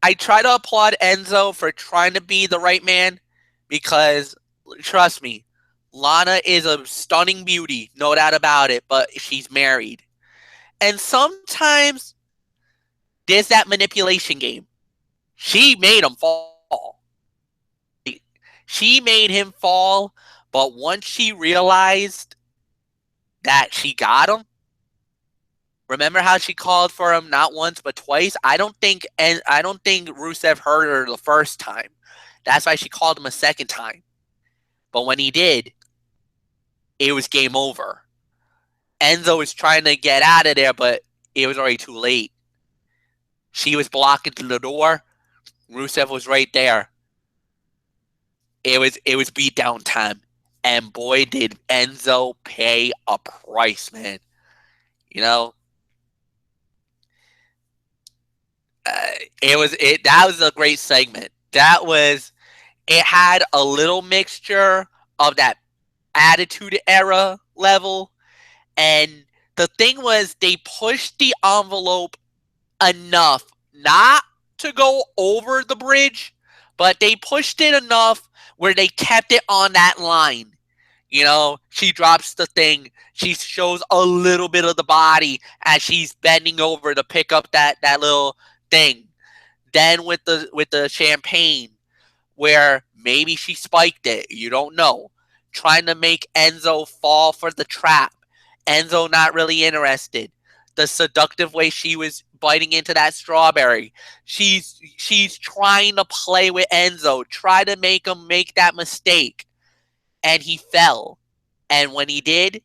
I try to applaud Enzo for trying to be the right man because, trust me, Lana is a stunning beauty, no doubt about it, but she's married. And sometimes there's that manipulation game. She made him fall. She made him fall, but once she realized that she got him, remember how she called for him not once but twice? I don't think Rusev heard her the first time. That's why she called him a second time. But when he did, it was game over. Enzo was trying to get out of there, but it was already too late. She was blocking the door. Rusev was right there. It was beatdown time. And boy, did Enzo pay a price, man. That was a great segment. It had a little mixture of that Attitude Era level, and the thing was they pushed the envelope enough not to go over the bridge, but they pushed it enough where they kept it on that line. She drops the thing. She shows a little bit of the body as she's bending over to pick up that little thing. Then with the champagne, where maybe she spiked it, you don't know, trying to make Enzo fall for the trap. Enzo not really interested. The seductive way she was biting into that strawberry. She's trying to play with Enzo, try to make him make that mistake. And he fell. And when he did,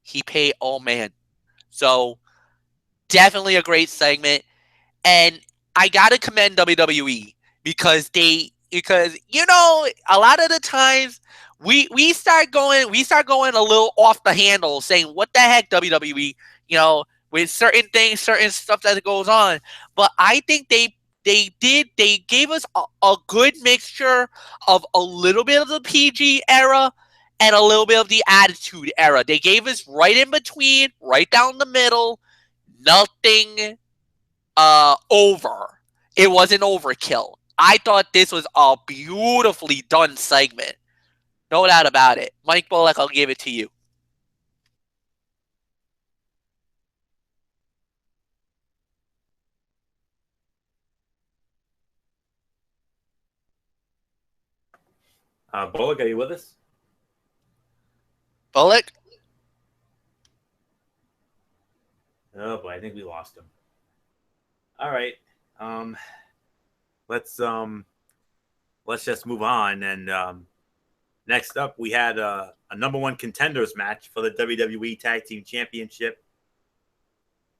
he paid, oh man. So definitely a great segment. And I gotta commend WWE because a lot of the times we start going a little off the handle, saying, what the heck, WWE, with certain things, certain stuff that goes on. But I think they gave us a good mixture of a little bit of the PG era and a little bit of the Attitude Era. They gave us right in between, right down the middle, nothing over. It wasn't overkill. I thought this was a beautifully done segment. No doubt about it. Mike Bullock, I'll give it to you. Bullock, are you with us? Bullock? Oh boy, I think we lost him. All right. Let's just move on. And next up, we had a number one contenders match for the WWE Tag Team Championship.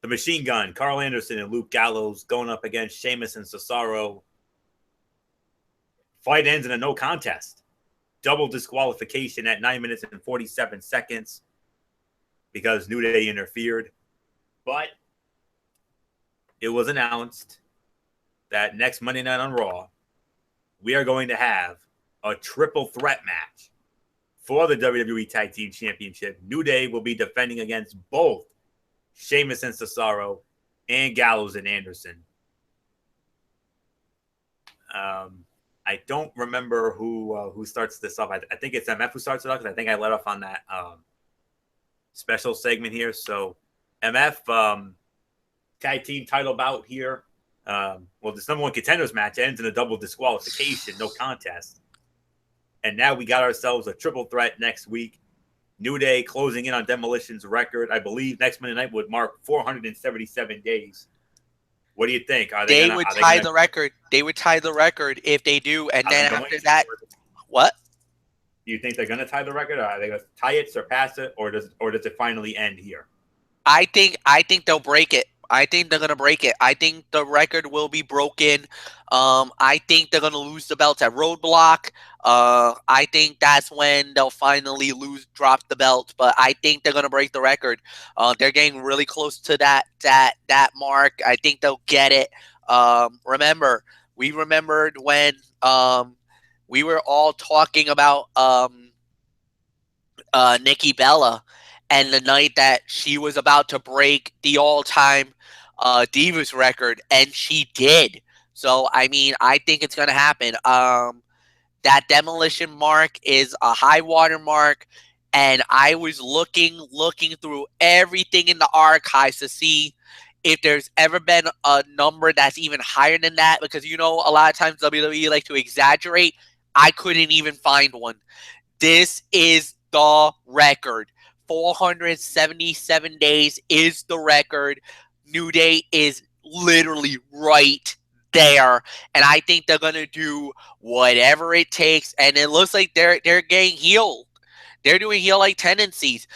The Machine Gun, Carl Anderson and Luke Gallows going up against Sheamus and Cesaro. Fight ends in a no contest. Double disqualification at 9 minutes and 47 seconds because New Day interfered. But it was announced that next Monday night on Raw, we are going to have a triple threat match for the WWE Tag Team Championship. New Day will be defending against both Sheamus and Cesaro and Gallows and Anderson. I don't remember who starts this off. I think it's MF who starts it off because I think I let off on that special segment here. So MF tag team title bout here. Well, this number one contenders match ends in a double disqualification, no contest. And now we got ourselves a triple threat next week. New Day closing in on Demolition's record. I believe next Monday night would mark 477 days. What do you think? They would tie the record. They would tie the record if they do. And then after that, what? Do you think they're going to tie the record? Or are they going to tie it, surpass it, or does it finally end here? I think they'll break it. I think they're going to break it. I think the record will be broken. I think they're going to lose the belts at Roadblock. I think that's when they'll finally drop the belt. But I think they're going to break the record. They're getting really close to that mark. I think they'll get it. We remembered when we were all talking about Nikki Bella and the night that she was about to break the all-time Divas record, and she did. So, I mean, I think it's going to happen. That Demolition mark is a high water mark, and I was looking through everything in the archives to see if there's ever been a number that's even higher than that, because, you know, a lot of times WWE like to exaggerate. I couldn't even find one. This is the record. 477 days is the record. New Day is literally right there, and I think they're gonna do whatever it takes. And it looks like they're getting healed. They're doing heel-like tendencies.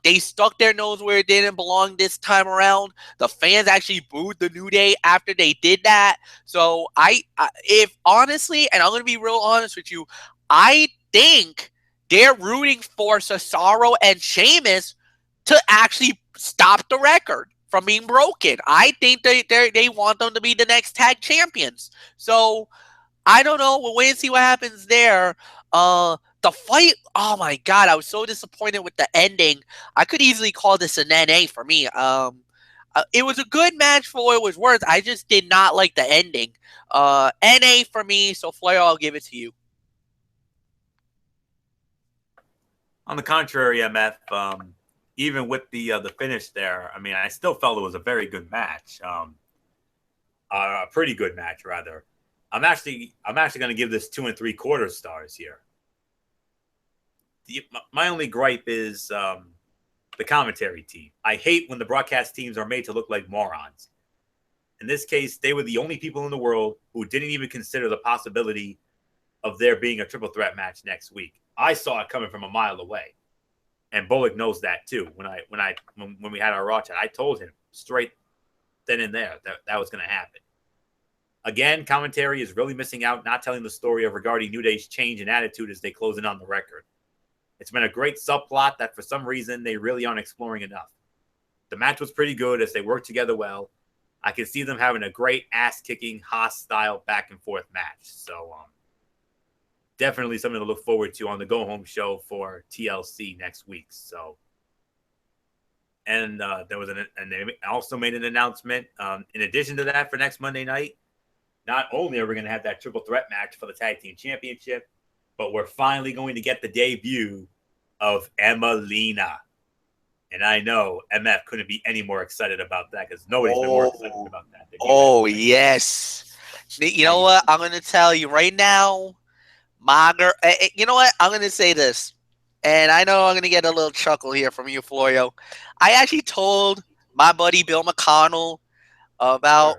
They stuck their nose where it didn't belong this time around. The fans actually booed the New Day after they did that. So if honestly, and I'm gonna be real honest with you, I think they're rooting for Cesaro and Sheamus to actually stop the record from being broken. I think they want them to be the next tag champions. So I don't know. We'll wait and see what happens there. The fight, oh my God, I was so disappointed with the ending. I could easily call this an NA for me. It was a good match for what it was worth. I just did not like the ending. NA for me, so Flair, I'll give it to you. On the contrary, MF, even with the finish there, I mean, I still felt it was a very good match. A pretty good match, rather. I'm actually going to give this 2 3/4 stars here. My only gripe is the commentary team. I hate when the broadcast teams are made to look like morons. In this case, they were the only people in the world who didn't even consider the possibility of there being a triple threat match next week. I saw it coming from a mile away, and Bullock knows that too. When we had our Raw chat, I told him straight then and there that was going to happen. Again, commentary is really missing out, not telling the story of regarding New Day's change in attitude as they close in on the record. It's been a great subplot that for some reason they really aren't exploring enough. the match was pretty good as they worked together well. I can see them having a great ass-kicking, hostile, back-and-forth match. So, definitely something to look forward to on the go-home show for TLC next week. So, and there was and they also made an announcement. In addition to that, for next Monday night, not only are we going to have that triple threat match for the tag team championship, but we're finally going to get the debut of Emmalina. And I know MF couldn't be any more excited about that because nobody's been more excited about that. Oh, yes. You know what? I'm going to tell you right now, my girl, you know what? I'm going to say this. And I know I'm going to get a little chuckle here from you, Florio. I actually told my buddy Bill McConnell about,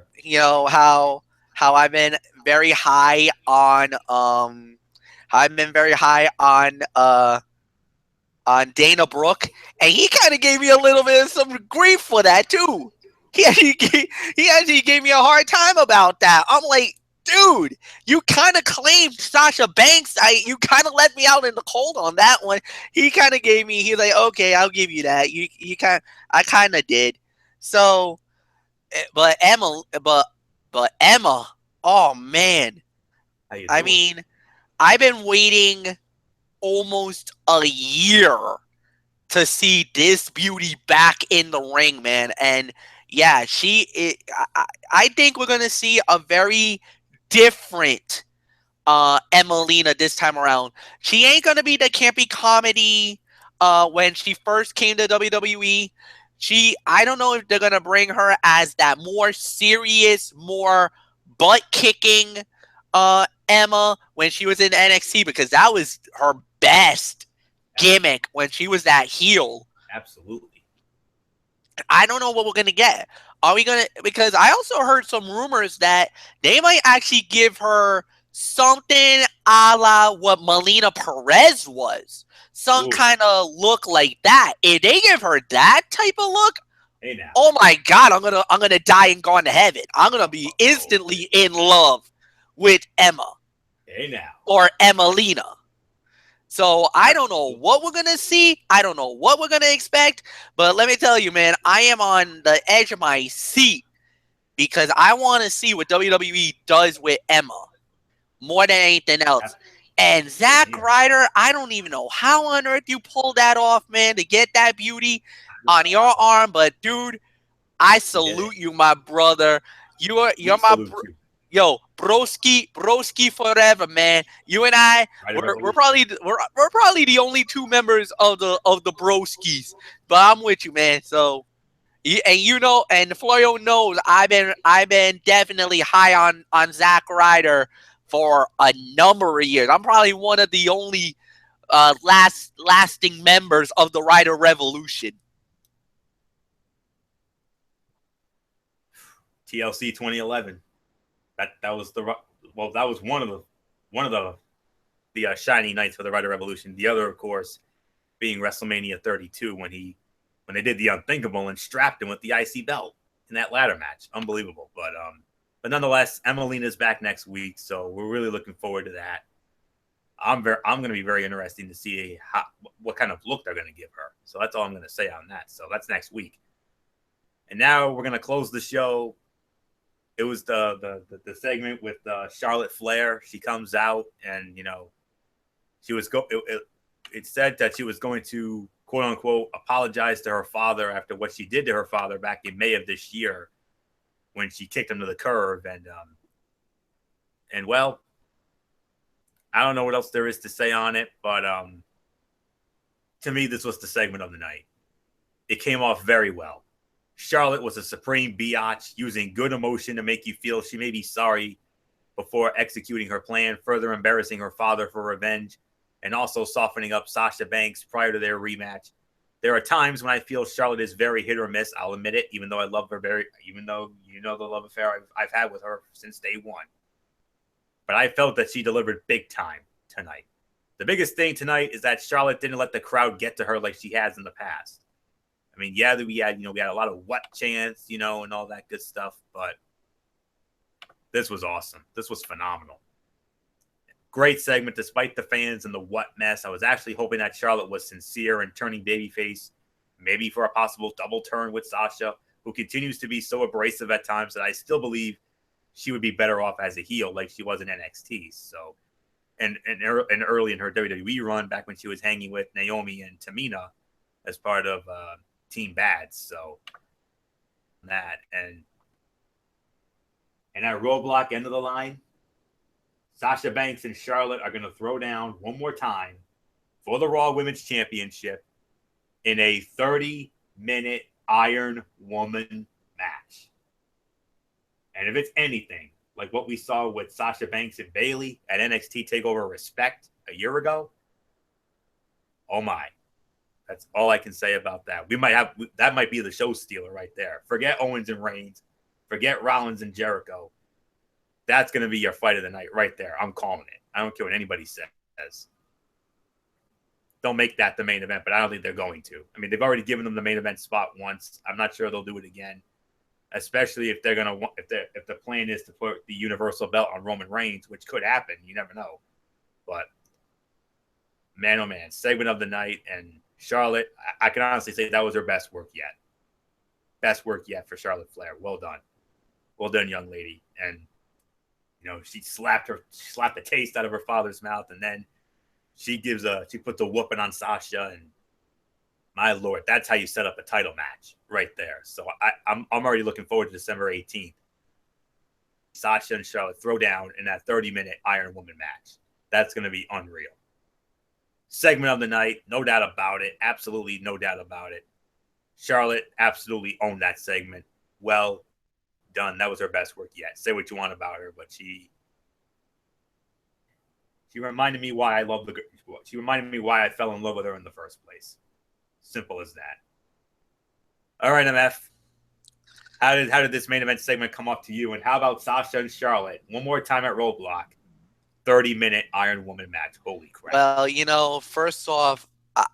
how I've been very high on Dana Brooke, and he kind of gave me a little bit of some grief for that too. He actually gave me a hard time about that. I'm like, dude, you kind of claimed Sasha Banks. You kind of let me out in the cold on that one. He kind of gave me. He's like, okay, I'll give you that. I kind of did. So, but Emma, oh man, I mean, I've been waiting almost a year to see this beauty back in the ring, man. And yeah, I think we're going to see a very different Emmalina this time around. She ain't going to be the campy comedy when she first came to WWE. I don't know if they're going to bring her as that more serious, more butt-kicking Emma when she was in NXT, because that was her best gimmick when she was that heel. Absolutely. I don't know what we're going to get. Are we going to, because I also heard some rumors that they might actually give her something a la what Melina Perez was. Some kind of look like that. If they give her that type of look, hey now. Oh my God, I'm gonna die and go into heaven. I'm gonna be instantly in love with Emma. Hey now. Or Emmalina. So I don't know what we're gonna see. I don't know what we're gonna expect. But let me tell you, man, I am on the edge of my seat because I want to see what WWE does with Emma more than anything else. And Zack Ryder, I don't even know how on earth you pulled that off, man, to get that beauty on your arm. But dude, I salute you, my brother. You're my broski forever, man. You and I, we're probably the only two members of the broskis. But I'm with you, man. So, and Florio knows I've been definitely high on Zack Ryder for a number of years. I'm probably one of the only lasting members of the Ryder Revolution. TLC 2011. That was one of the shining nights for the Ryder Revolution. The other, of course, being WrestleMania 32 when they did the unthinkable and strapped him with the IC belt in that ladder match. Unbelievable. But nonetheless, Emmalina's back next week, so we're really looking forward to that. I'm going to be very interested to see what kind of look they're going to give her. So that's all I'm going to say on that. So that's next week. And now we're going to close the show. It was the segment with Charlotte Flair. She comes out and she was it said that she was going to quote unquote apologize to her father after what she did to her father back in May of this year when she kicked him to the curb, and well, I don't know what else there is to say on it, but to me this was the segment of the night. It came off very well. Charlotte was a supreme biatch, using good emotion to make you feel she may be sorry before executing her plan, further embarrassing her father for revenge, and also softening up Sasha Banks prior to their rematch. There are times when I feel Charlotte is very hit or miss. I'll admit it, even though I love her even though the love affair I've had with her since day one. But I felt that she delivered big time tonight. The biggest thing tonight is that Charlotte didn't let the crowd get to her like she has in the past. I mean, yeah, we had a lot of what chants, and all that good stuff, but this was awesome. This was phenomenal. Great segment, despite the fans and the what mess. I was actually hoping that Charlotte was sincere and turning babyface maybe for a possible double turn with Sasha, who continues to be so abrasive at times that I still believe she would be better off as a heel like she was in NXT. So, and early in her WWE run, back when she was hanging with Naomi and Tamina as part of Team Bad. So that and at Roadblock, end of the line, Sasha Banks and Charlotte are going to throw down one more time for the Raw Women's Championship in a 30-minute Iron Woman match. And if it's anything like what we saw with Sasha Banks and Bayley at NXT TakeOver Respect a year ago, oh my. That's all I can say about that. That might be the show stealer right there. Forget Owens and Reigns. Forget Rollins and Jericho. That's going to be your fight of the night right there. I'm calling it. I don't care what anybody says. Don't make that the main event, but I don't think they're going to. I mean, they've already given them the main event spot once. I'm not sure they'll do it again, especially if they're going to if the plan is to put the Universal belt on Roman Reigns, which could happen. You never know. But man, oh man, segment of the night, and Charlotte, I can honestly say that was her best work yet. Best work yet for Charlotte Flair. Well done. Well done, young lady. And, you know, she slapped the taste out of her father's mouth, and then she puts a whooping on Sasha, and my Lord, that's how you set up a title match right there. So I'm already looking forward to December 18th. Sasha and Charlotte throw down in that 30-minute Iron Woman match. That's going to be unreal. Segment of the night, no doubt about it. Absolutely no doubt about it. Charlotte absolutely owned that segment. Well done. That was her best work yet. Say what you want about her, but she reminded me why she reminded me why I fell in love with her in the first place. Simple as that. All right, MF. How did this main event segment come up to you? And how about Sasha and Charlotte one more time at Roadblock? 30-minute Iron Woman match. Holy crap. Well, you know, first off,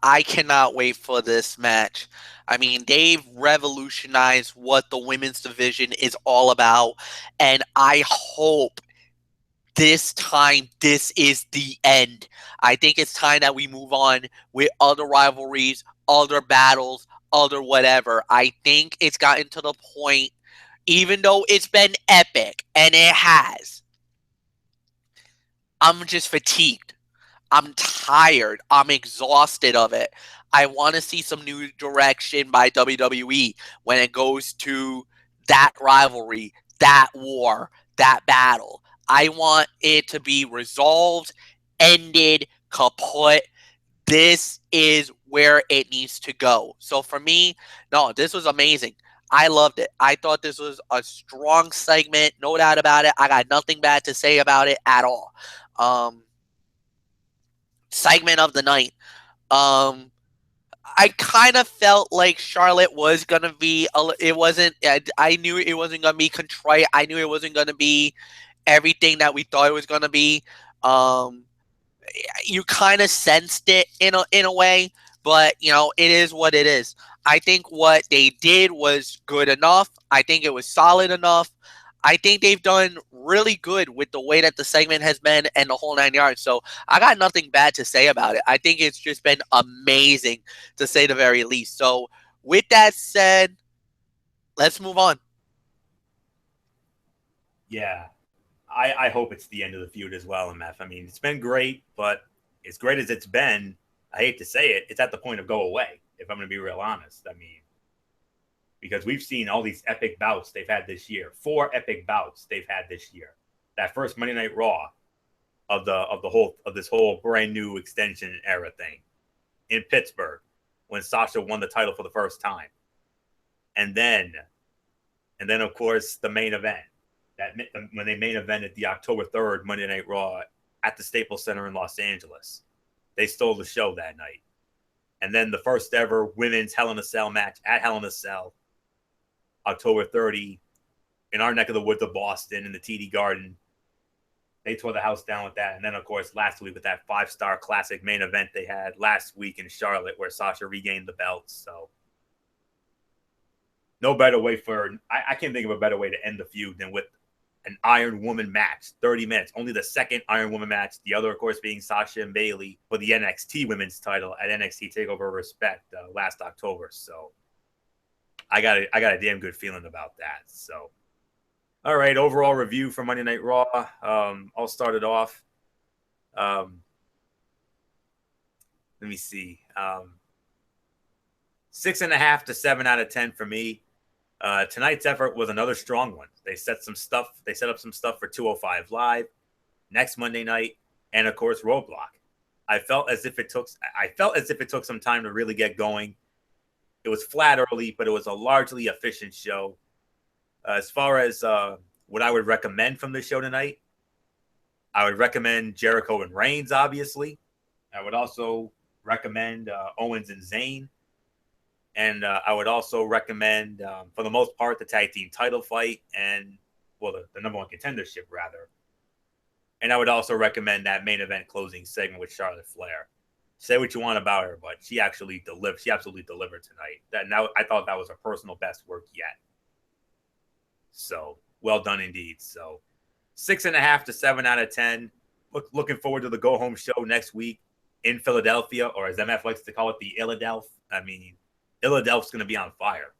I cannot wait for this match. I mean, they've revolutionized what the women's division is all about, and I hope this time this is the end. I think it's time that we move on with other rivalries, other battles, other whatever. I think it's gotten to the point, even though it's been epic, and it has, I'm just fatigued. I'm tired. I'm exhausted of it. I want to see some new direction by WWE when it goes to that rivalry, that war, that battle. I want it to be resolved, ended, kaput. This is where it needs to go. So for me, no, this was amazing. I loved it. I thought this was a strong segment, no doubt about it. I got nothing bad to say about it at all. Segment of the night. I kind of felt like Charlotte was gonna be. It wasn't. I knew it wasn't gonna be contrite. I knew it wasn't gonna be everything that we thought it was gonna be. You kind of sensed it in a way, but you know it is what it is. I think what they did was good enough. I think it was solid enough. I think they've done really good with the way that the segment has been and the whole 9 yards. So I got nothing bad to say about it. I think it's just been amazing, to say the very least. So with that said, let's move on. Yeah. I hope it's the end of the feud as well, MF. I mean, it's been great, but as great as it's been, I hate to say it, it's at the point of go away, if I'm going to be real honest. I mean, because we've seen all these epic bouts they've had this year. 4 epic bouts they've had this year. That first Monday Night Raw of this whole brand new extension era thing in Pittsburgh when Sasha won the title for the first time. And then of course the main event. When they main evented the October 3rd Monday Night Raw at the Staples Center in Los Angeles. They stole the show that night. And then the first ever women's Hell in a Cell match at Hell in a Cell, October 30, in our neck of the woods of Boston in the TD Garden. They tore the house down with that. And then, of course, last week with that 5-star classic main event they had last week in Charlotte where Sasha regained the belts. So no better way I can't think of a better way to end the feud than with an Iron Woman match, 30 minutes. Only the second Iron Woman match. The other, of course, being Sasha and Bayley for the NXT Women's title at NXT TakeOver Respect last October. So I got a damn good feeling about that. So, all right, overall review for Monday Night Raw. I'll start it off. Let me see. 6.5 to 7 out of 10 for me. Tonight's effort was another strong one. They set up some stuff for 205 Live next Monday night, and of course Roadblock. I felt as if it took some time to really get going. It was flat early, but it was a largely efficient show. As far as what I would recommend from the show tonight, I would recommend Jericho and Reigns, obviously. I would also recommend Owens and Zayn. And I would also recommend, for the most part, the tag team title fight and, well, the number one contendership, rather. And I would also recommend that main event closing segment with Charlotte Flair. Say what you want about her, but she actually delivered. She absolutely delivered tonight. I thought that was her personal best work yet. So, well done indeed. So, 6.5 to 7 out of 10. Looking forward to the go-home show next week in Philadelphia, or as MF likes to call it, the Illadelph. I mean, Philadelphia's going to be on fire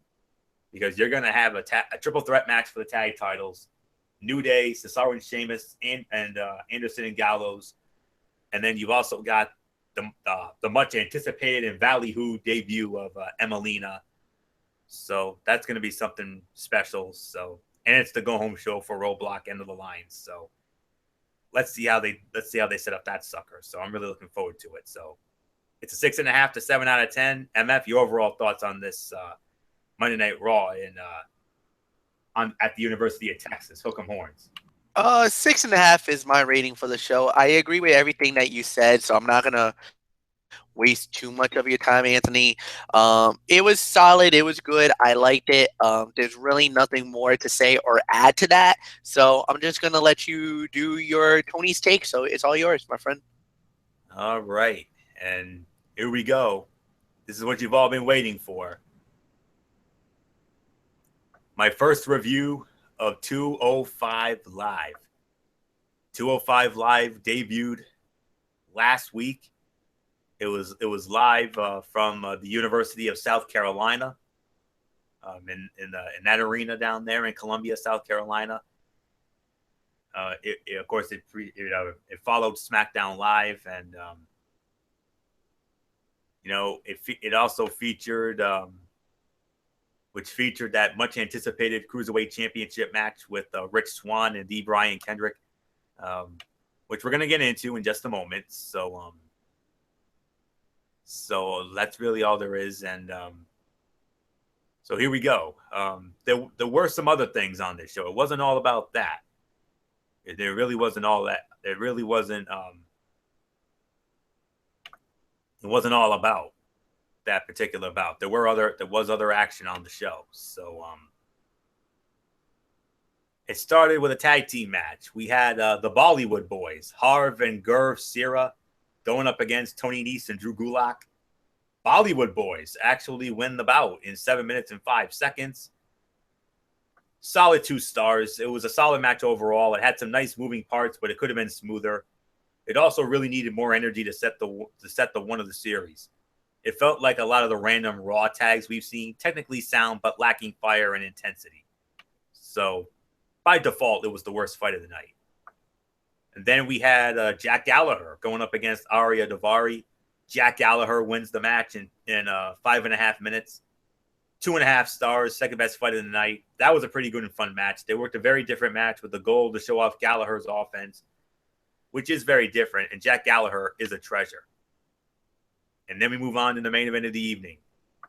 because you're going to have a triple threat match for the tag titles. New Day, Cesaro and Sheamus, and Anderson and Gallows. And then you've also got the much anticipated and ballyhoo debut of Emelina. So that's going to be something special. So, and it's the go home show for Roadblock, end of the line. So let's see how they set up that sucker. So I'm really looking forward to it. So it's a 6.5 to 7 out of 10. MF, your overall thoughts on this Monday Night Raw at the University of Texas? Hook 'em horns. 6.5 is my rating for the show. I agree with everything that you said, so I'm not gonna waste too much of your time, Anthony. It was solid. It was good. I liked it. There's really nothing more to say or add to that. So I'm just gonna let you do your Tony's take. So it's all yours, my friend. All right. And here we go. This is what you've all been waiting for. My first review of 205 Live. 205 Live debuted last week. It was live from the University of South Carolina, in that arena down there in Columbia, South Carolina. Of course, it followed SmackDown Live, and it also featured that much anticipated Cruiserweight Championship match with Rich Swann and Brian Kendrick, which we're gonna get into in just a moment. So that's really all there is, and so here we go. There were some other things on this show. It wasn't all about that. There really wasn't all that. It really wasn't. It wasn't all about that particular bout. There was other action on the show. So it started with a tag team match. We had the Bollywood Boys, Harv and Gurv Sira, going up against Tony Nese and Drew Gulak. Bollywood Boys actually win the bout in 7 minutes and 5 seconds. Solid 2 stars. It was a solid match overall. It had some nice moving parts, but it could have been smoother. It also really needed more energy to set the one of the series. It felt like a lot of the random Raw tags we've seen, technically sound, but lacking fire and intensity. So, by default, it was the worst fight of the night. And then we had Jack Gallagher going up against Arya Daivari. Jack Gallagher wins the match in 5.5 minutes. 2.5 stars, second best fight of the night. That was a pretty good and fun match. They worked a very different match with the goal to show off Gallagher's offense, which is very different, and Jack Gallagher is a treasure. And then we move on to the main event of the evening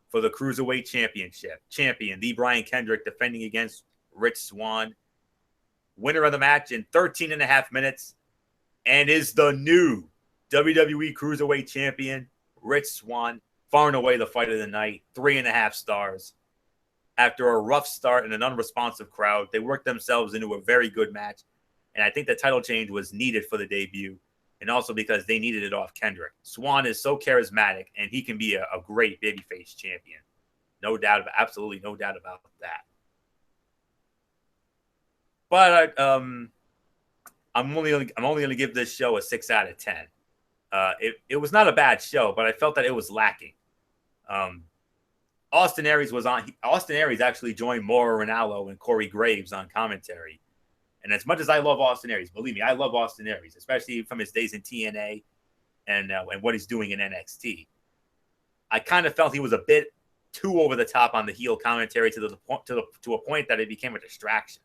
for the Cruiserweight Championship. Champion, Brian Kendrick, defending against Rich Swann. Winner of the match in 13.5 minutes, and is the new WWE Cruiserweight Champion, Rich Swann. Far and away the fight of the night, 3.5 stars. After a rough start and an unresponsive crowd, they worked themselves into a very good match. And I think the title change was needed for the debut, and also because they needed it off Kendrick. Swann is so charismatic, and he can be a great babyface champion. Absolutely no doubt about that. But I'm only going to give this show a 6 out of 10. It was not a bad show, but I felt that it was lacking. Austin Aries was on. Austin Aries actually joined Mauro Ranallo and Corey Graves on commentary. And as much as I love Austin Aries, believe me, I love Austin Aries, especially from his days in TNA and what he's doing in NXT. I kind of felt he was a bit too over the top on the heel commentary to a point that it became a distraction,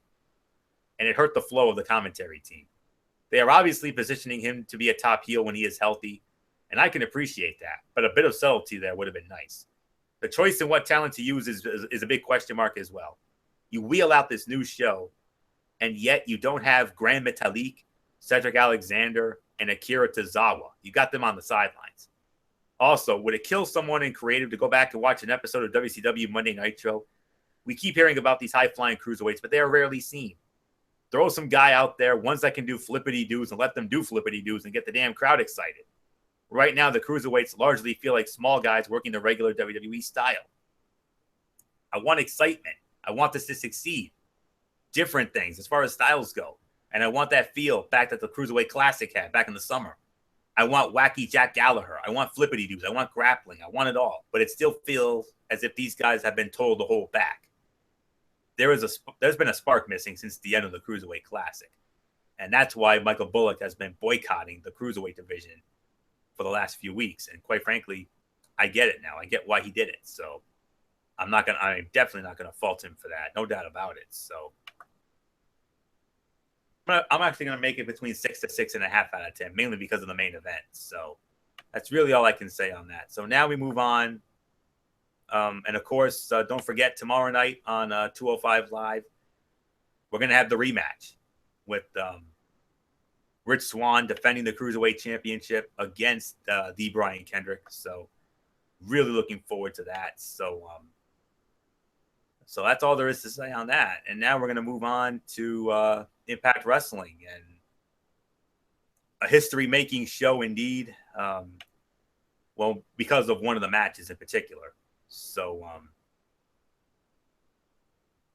and it hurt the flow of the commentary team. They are obviously positioning him to be a top heel when he is healthy, and I can appreciate that. But a bit of subtlety there would have been nice. The choice in what talent to use is a big question mark as well. You wheel out this new show, and yet you don't have Grand Metalik, Cedric Alexander, and Akira Tozawa. You got them on the sidelines. Also, would it kill someone in creative to go back and watch an episode of WCW Monday Nitro? We keep hearing about these high-flying cruiserweights, but they are rarely seen. Throw some guy out there, ones that can do flippity-doos, and let them do flippity-doos and get the damn crowd excited. Right now, the cruiserweights largely feel like small guys working the regular WWE style. I want excitement. I want this to succeed. Different things as far as styles go. And I want that feel back that the Cruiserweight Classic had back in the summer. I want wacky Jack Gallagher. I want flippity-doos. I want grappling. I want it all. But it still feels as if these guys have been told to hold back. There's been a spark missing since the end of the Cruiserweight Classic. And that's why Michael Bullock has been boycotting the Cruiserweight division for the last few weeks. And quite frankly, I get it now. I get why he did it. So I'm definitely not going to fault him for that. No doubt about it. So I'm actually going to make it between 6 to 6.5 out of 10, mainly because of the main event. So that's really all I can say on that. So now we move on. And of course, don't forget tomorrow night on 205 Live, we're going to have the rematch with Rich Swann defending the Cruiserweight Championship against the Brian Kendrick. So really looking forward to that. So that's all there is to say on that. And now we're going to move on to Impact Wrestling, and a history-making show indeed. Well, because of one of the matches in particular. So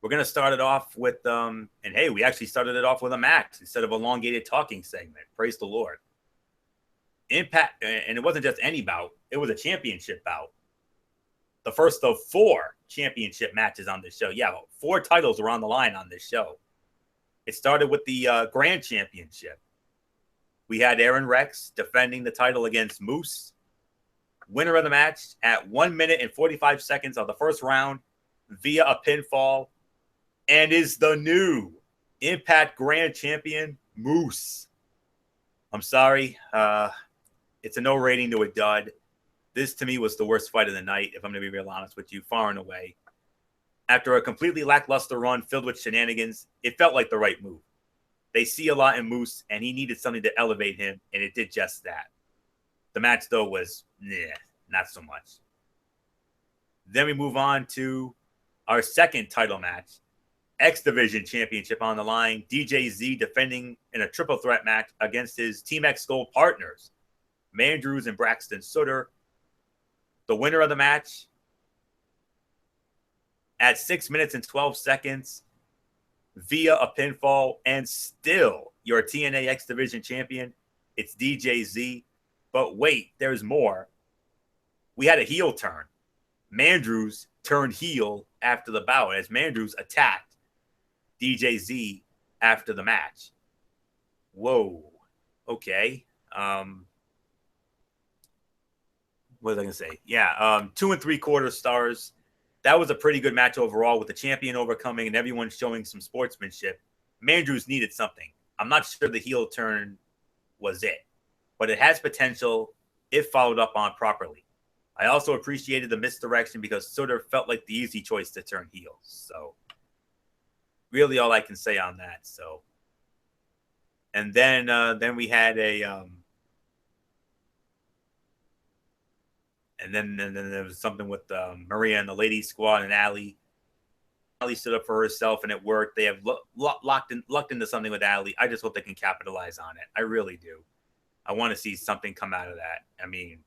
we're going to start it off with, and hey, we actually started it off with a match instead of elongated talking segment. Praise the Lord. Impact, and it wasn't just any bout. It was a championship bout. The first of 4 championship matches on this show. Yeah, 4 titles were on the line on this show. It started with the Grand Championship. We had Aaron Rex defending the title against Moose. Winner of the match at 1 minute and 45 seconds of the first round via a pinfall, and is the new Impact Grand Champion, Moose. I'm sorry. It's a no rating to a dud. This, to me, was the worst fight of the night, if I'm going to be real honest with you, far and away. After a completely lackluster run filled with shenanigans, it felt like the right move. They see a lot in Moose, and he needed something to elevate him, and it did just that. The match, though, was not so much. Then we move on to our second title match, X Division Championship on the line. DJZ defending in a triple threat match against his Team X Gold partners, Mandrews and Braxton Sutter. The winner of the match at 6 minutes and 12 seconds via a pinfall, and still your TNA X Division champion. It's DJZ. But wait, there's more. We had a heel turn. Mandrews turned heel after the bout as Mandrews attacked DJZ after the match. Whoa. Okay. What was I going to say? Yeah, 2 3/4 stars. That was a pretty good match overall, with the champion overcoming and everyone showing some sportsmanship. Mandrews needed something. I'm not sure the heel turn was it, but it has potential if followed up on properly. I also appreciated the misdirection because Sutter felt like the easy choice to turn heel. So really all I can say on that. So, and then we had a, and then there was something with Maria and the Ladies Squad and Allie. Allie stood up for herself and it worked. They have lucked into something with Allie. I just hope they can capitalize on it. I really do. I want to see something come out of that. I mean,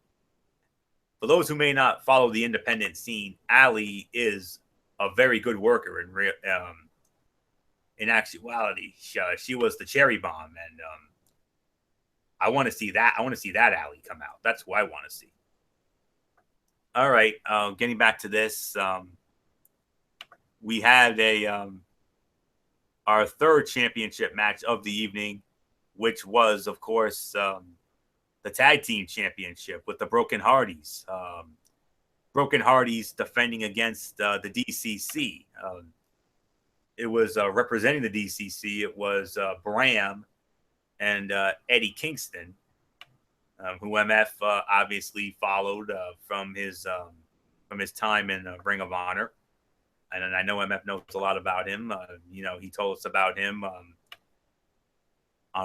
for those who may not follow the independent scene, Allie is a very good worker in actuality, she was the cherry bomb, and I want to see that. I want to see that Allie come out. That's what I want to see. All right, getting back to this, we had our third championship match of the evening, which was, of course, the tag team championship with the Broken Hardys. Broken Hardys defending against the DCC. It was representing the DCC. It was Bram and Eddie Kingston, who MF obviously followed from his time in Ring of Honor. And I know MF knows a lot about him. He told us about him on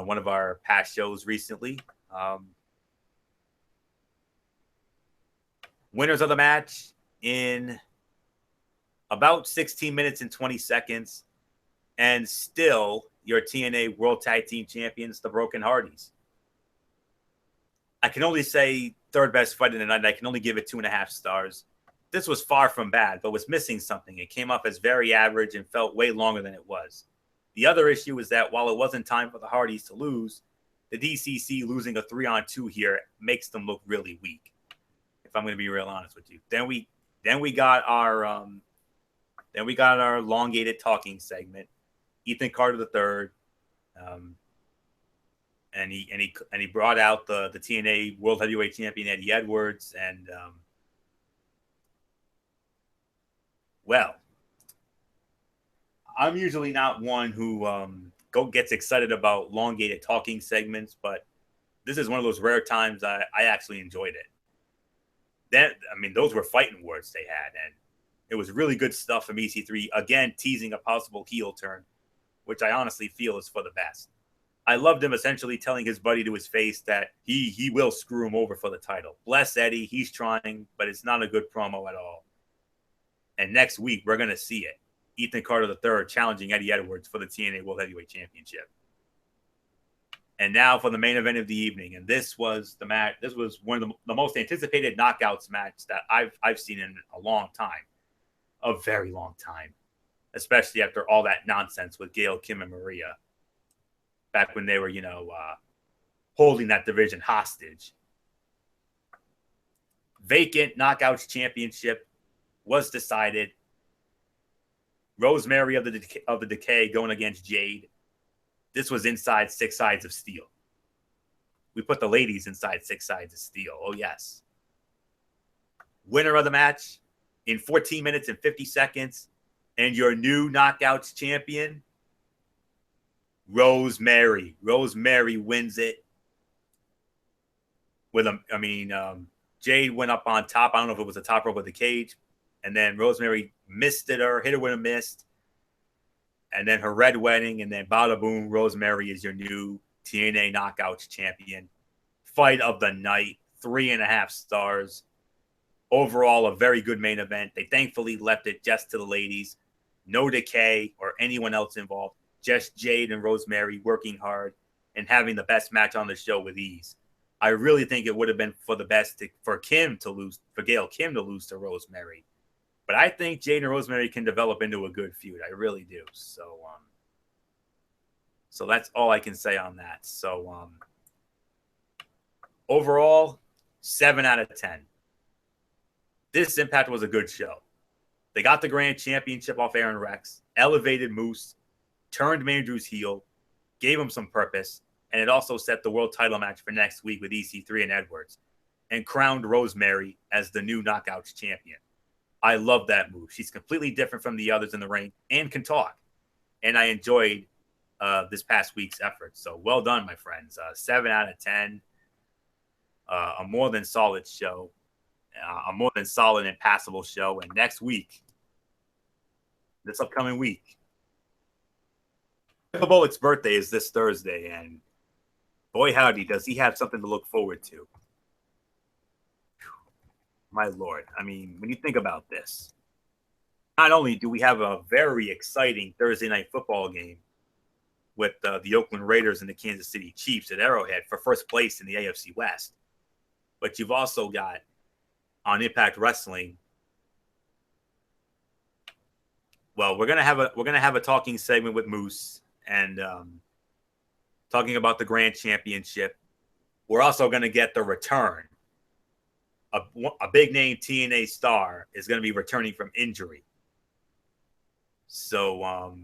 one of our past shows recently. Winners of the match in about 16 minutes and 20 seconds, and still your TNA World Tag Team Champions, the Broken Hardys. I can only say third best fight of the night. I can only give it 2.5 stars. This was far from bad, but was missing something. It came off as very average and felt way longer than it was. The other issue is that while it wasn't time for the Hardys to lose, the DCC losing a 3-on-2 here makes them look really weak. If I'm going to be real honest with you, then we got our elongated talking segment. Ethan Carter III, and he brought out the TNA World Heavyweight Champion Eddie Edwards, and well, I'm usually not one who gets excited about elongated talking segments, but this is one of those rare times I actually enjoyed it. Those were fighting words they had, and it was really good stuff from EC3, again, teasing a possible heel turn, which I honestly feel is for the best. I loved him essentially telling his buddy to his face that he will screw him over for the title. Bless Eddie, he's trying, but it's not a good promo at all. And next week, we're going to see it. Ethan Carter III challenging Eddie Edwards for the TNA World Heavyweight Championship. And now for the main event of the evening. And this was the match. This was one of the most anticipated knockouts match that I've seen in a long time. A very long time. Especially after all that nonsense with Gail, Kim, and Maria. Back when they were, holding that division hostage. Vacant Knockouts Championship was decided. Rosemary of the Decay going against Jade. This was inside 6 sides of steel. We put the ladies inside 6 sides of steel. Oh, yes. Winner of the match in 14 minutes and 50 seconds. And your new Knockouts champion, Rosemary. Rosemary wins it. Jade went up on top. I don't know if it was the top rope of the cage. And then Rosemary hit her with a mist. And then her red wedding, and then bada boom, Rosemary is your new TNA Knockouts champion. Fight of the night, 3.5 stars. Overall, a very good main event. They thankfully left it just to the ladies. No Decay or anyone else involved. Just Jade and Rosemary working hard and having the best match on the show with ease. I really think it would have been for the best for Gail Kim to lose to Rosemary. But I think Jade and Rosemary can develop into a good feud. I really do. So that's all I can say on that. So overall, 7 out of 10. This Impact was a good show. They got the Grand Championship off Aaron Rex, elevated Moose, turned Mandrews heel, gave him some purpose, and it also set the world title match for next week with EC3 and Edwards, and crowned Rosemary as the new Knockouts champion. I love that move. She's completely different from the others in the ring and can talk. And I enjoyed this past week's effort. So well done, my friends. 7 out of 10. A more than solid show. A more than solid and passable show. And next week, this upcoming week, Michael Bullock's birthday is this Thursday. And boy, howdy, does he have something to look forward to. My Lord. I mean, when you think about this, not only do we have a very exciting Thursday night football game with the Oakland Raiders and the Kansas City Chiefs at Arrowhead for first place in the AFC West, but you've also got on Impact Wrestling Well, we're gonna have a talking segment with Moose and talking about the Grand Championship. We're also gonna get the return. A big name TNA star is gonna be returning from injury. So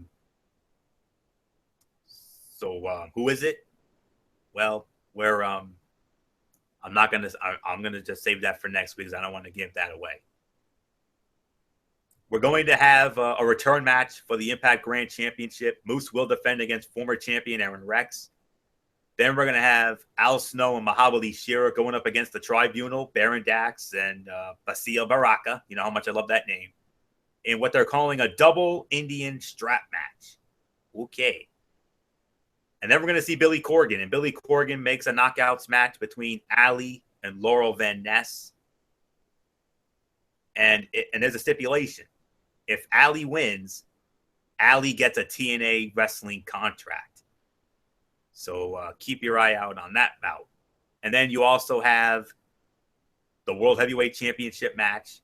who is it? Well, I'm gonna just save that for next week because I don't want to give that away. We're going to have a return match for the Impact Grand Championship. Moose will defend against former champion Aaron Rex. Then we're going to have Al Snow and Mahabali Shera going up against the Tribunal, Baron Dax, and Basil Baraka. You know how much I love that name. In what they're calling a double Indian strap match. Okay. And then we're going to see Billy Corgan. And Billy Corgan makes a knockouts match between Ali and Laurel Van Ness. And there's a stipulation. If Ali wins, Ali gets a TNA wrestling contract. So keep your eye out on that bout. And then you also have the World Heavyweight Championship match.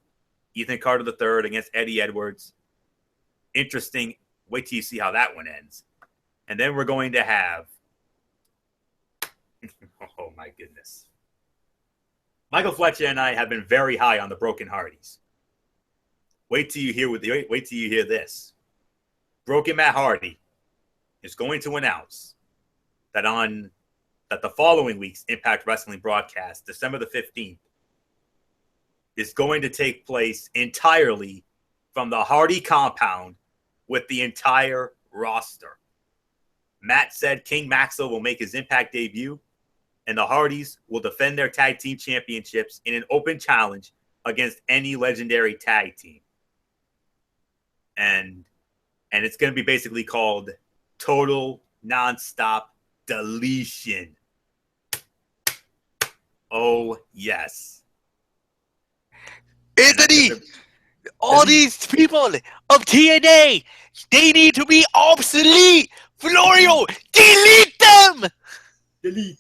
Ethan Carter III against Eddie Edwards. Interesting. Wait till you see how that one ends. And then we're going to have, oh my goodness. Michael Fletcher and I have been very high on the Broken Hardys. Wait till you hear this. Broken Matt Hardy is going to announce that the following week's Impact Wrestling broadcast, December the 15th, is going to take place entirely from the Hardy compound with the entire roster. Matt said King Maxwell will make his Impact debut, and the Hardys will defend their tag team championships in an open challenge against any legendary tag team. And it's going to be basically called Total Nonstop Deletion. Oh, yes. Anthony, all these people of TNA, they need to be obsolete. Florio, delete them! Delete.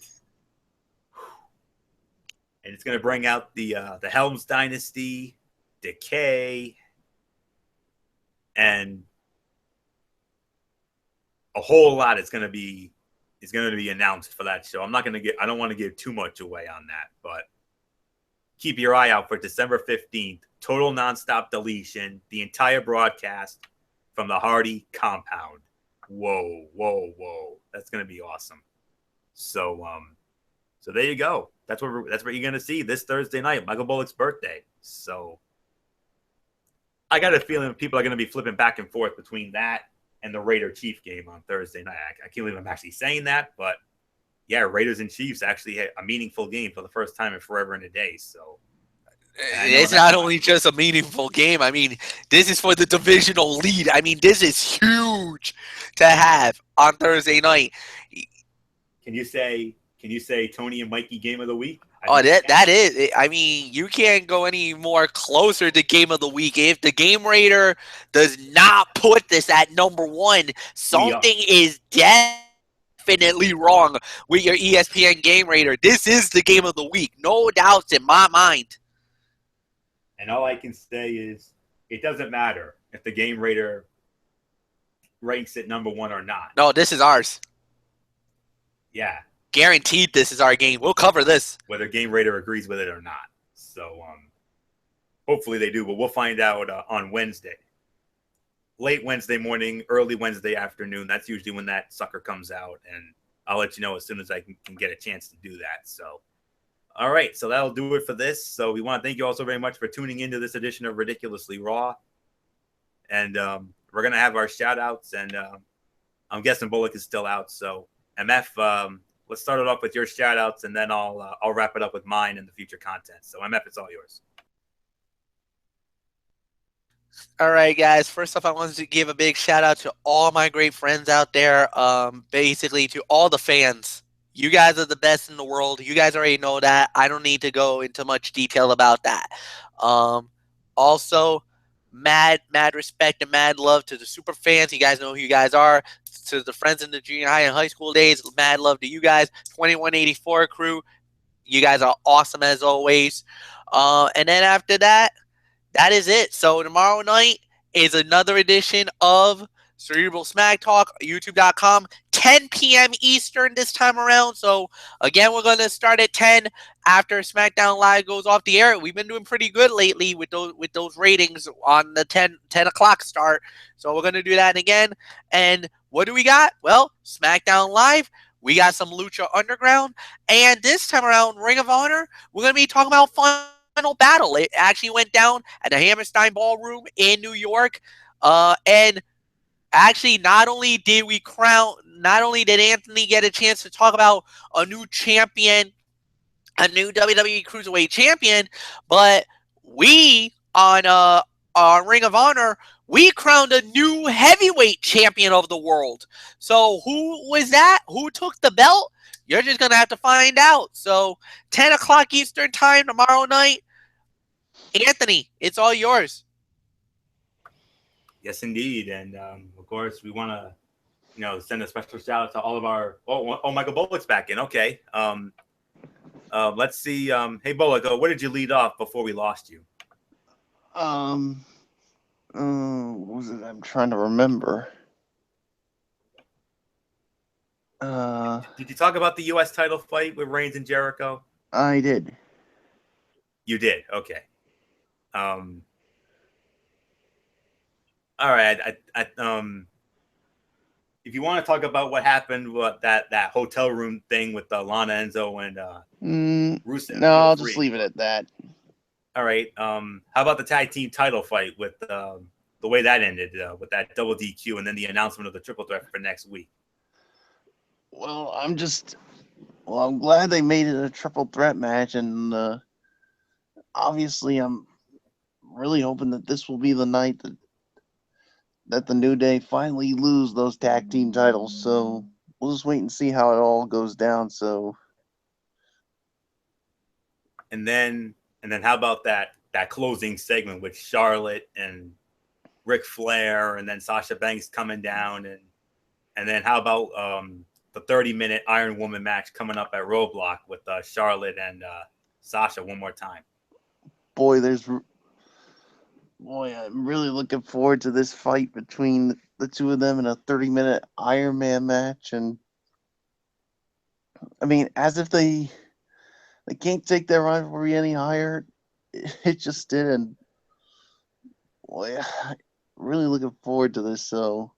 And it's going to bring out the Helms Dynasty, Decay, and a whole lot is going to be announced for that show. I don't want to give too much away on that, but keep your eye out for December 15th, Total Nonstop Deletion, the entire broadcast from the Hardy compound. Whoa. That's going to be awesome. So there you go. That's what you're going to see this Thursday night, Michael Bullock's birthday. So I got a feeling people are going to be flipping back and forth between that and the Raider Chief game on Thursday night. I can't believe I'm actually saying that, but yeah, Raiders and Chiefs actually had a meaningful game for the first time in forever and a day. So it's not only just a meaningful game. I mean, this is for the divisional lead. I mean, this is huge to have on Thursday night. Can you say Tony and Mikey game of the week? That is. I mean, you can't go any more closer to game of the week. If the Game Raider does not put this at number one, something is definitely wrong with your ESPN Game Raider. This is the game of the week. No doubts in my mind. And all I can say is it doesn't matter if the Game Raider ranks at number one or not. No, this is ours. Yeah. Guaranteed this is our game. We'll cover this. Whether Game Raider agrees with it or not. So hopefully they do, but we'll find out on Wednesday. Late Wednesday morning, early Wednesday afternoon. That's usually when that sucker comes out, and I'll let you know as soon as I can get a chance to do that. So, all right, so that'll do it for this. So we want to thank you all so very much for tuning into this edition of Ridiculously Raw. And we're going to have our shout-outs, and I'm guessing Bullock is still out. So, MF, let's start it off with your shout-outs, and then I'll wrap it up with mine and the future content. So, MF, it's all yours. All right, guys. First off, I wanted to give a big shout-out to all my great friends out there, basically to all the fans. You guys are the best in the world. You guys already know that. I don't need to go into much detail about that. Also, mad respect and mad love to the super fans. You guys know who you guys are. To the friends in the junior high and high school days, mad love to you guys. 2184 crew, you guys are awesome as always. And then after that, that is it. So tomorrow night, is another edition of Cerebral Smack Talk, youtube.com, 10 p.m. Eastern this time around. So, again, we're going to start at 10 after SmackDown Live goes off the air. We've been doing pretty good lately with those ratings on the 10 o'clock start. So, we're going to do that again. And what do we got? Well, SmackDown Live. We got some Lucha Underground. And this time around, Ring of Honor, we're going to be talking about Final Battle. It actually went down at the Hammerstein Ballroom in New York. And actually, not only did Anthony get a chance to talk about a new champion, a new WWE Cruiserweight champion, but we on Ring of Honor, we crowned a new heavyweight champion of the world. So who was that? Who took the belt? You're just going to have to find out. So 10 o'clock Eastern time tomorrow night. Anthony, it's all yours. Yes, indeed. And of course, we want to, send a special shout out to all of our. Oh, Michael Bullock's back in. Okay. Let's see. Hey, Bullock, what did you lead off before we lost you? What was it? I'm trying to remember. Did you talk about the U.S. title fight with Reigns and Jericho? I did. You did. Okay. All right. If you want to talk about what happened, that hotel room thing with Lana Enzo and Rusev, no, I'll just leave it at that. All right. How about the tag team title fight with the way that ended with that double DQ and then the announcement of the triple threat for next week? Well, I'm glad they made it a triple threat match, and obviously, I'm really hoping that this will be the night that the New Day finally lose those tag team titles. So we'll just wait and see how it all goes down. So, and then how about that closing segment with Charlotte and Ric Flair, and then Sasha Banks coming down, and then how about the 30-minute Iron Woman match coming up at Roadblock with Charlotte and Sasha one more time? Boy, I'm really looking forward to this fight between the two of them in a 30-minute Iron Man match. And I mean, as if they can't take their rivalry any higher, it just did. And boy, I'm really looking forward to this. So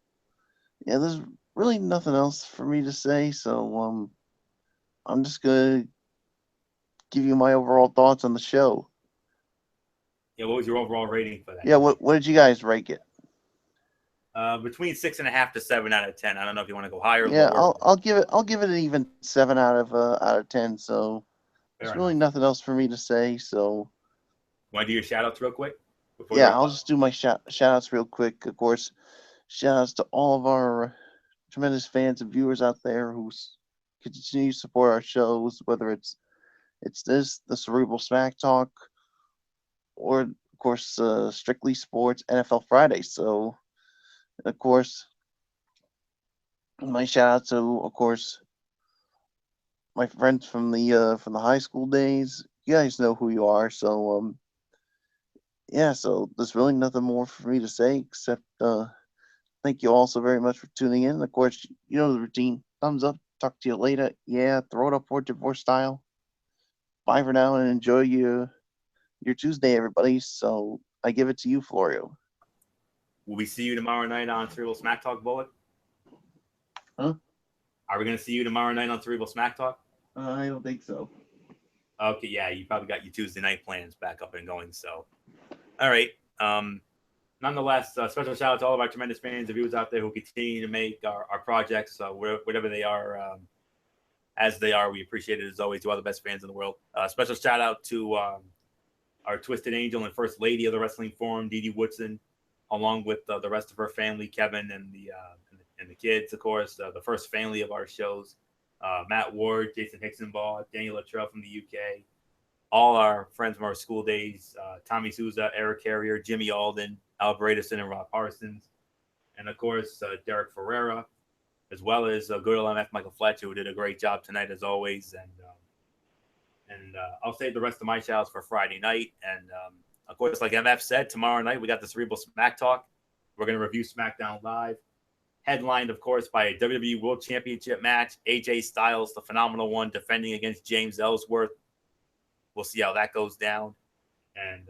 yeah, there's really nothing else for me to say. So I'm just gonna give you my overall thoughts on the show. Yeah, what was your overall rating for that? Yeah, what did you guys rank it? Between 6.5 to 7 out of 10. I don't know if you want to go higher or yeah, lower. I'll give it an even 7 out of 10. So there's really nothing else for me to say. So want to do your shout outs real quick? Yeah, I'll just do my shout outs real quick. Of course, shout outs to all of our tremendous fans and viewers out there who continue to support our shows, whether it's the Cerebral Smack Talk, or of course Strictly Sports NFL Friday. So, of course, my shout out to, of course, my friends from the high school days. You guys know who you are. So yeah, so there's really nothing more for me to say except thank you all so very much for tuning in. Of course, you know the routine. Thumbs up. Talk to you later. Yeah, throw it up for divorce style. Bye for now and enjoy your Tuesday, everybody. So I give it to you, Florio. Will we see you tomorrow night on Cerebral Smack Talk, Bullet? Huh? Are we going to see you tomorrow night on Cerebral Smack Talk? I don't think so. Okay, yeah, you probably got your Tuesday night plans back up and going. So, all right. Nonetheless, special shout out to all of our tremendous fans and viewers out there who continue to make our projects, whatever they are, as they are. We appreciate it as always. To all the best fans in the world. Special shout out to our Twisted Angel and First Lady of the Wrestling Forum, Dee Dee Woodson, along with the rest of her family, Kevin and the kids, of course, the first family of our shows, Matt Ward, Jason Hicksonball, Daniel Luttrell from the UK, all our friends from our school days, Tommy Souza, Eric Carrier, Jimmy Alden, Al Bradison, and Rob Parsons, and of course Derek Ferreira, as well as good old MF Michael Fletcher, who did a great job tonight as always. And I'll save the rest of my shouts for Friday night. And of course, like MF said, tomorrow night we got the Cerebral Smack Talk. we're going to review SmackDown Live. Headlined, of course, by a WWE World Championship match. AJ Styles, the Phenomenal One, defending against James Ellsworth. We'll see how that goes down. And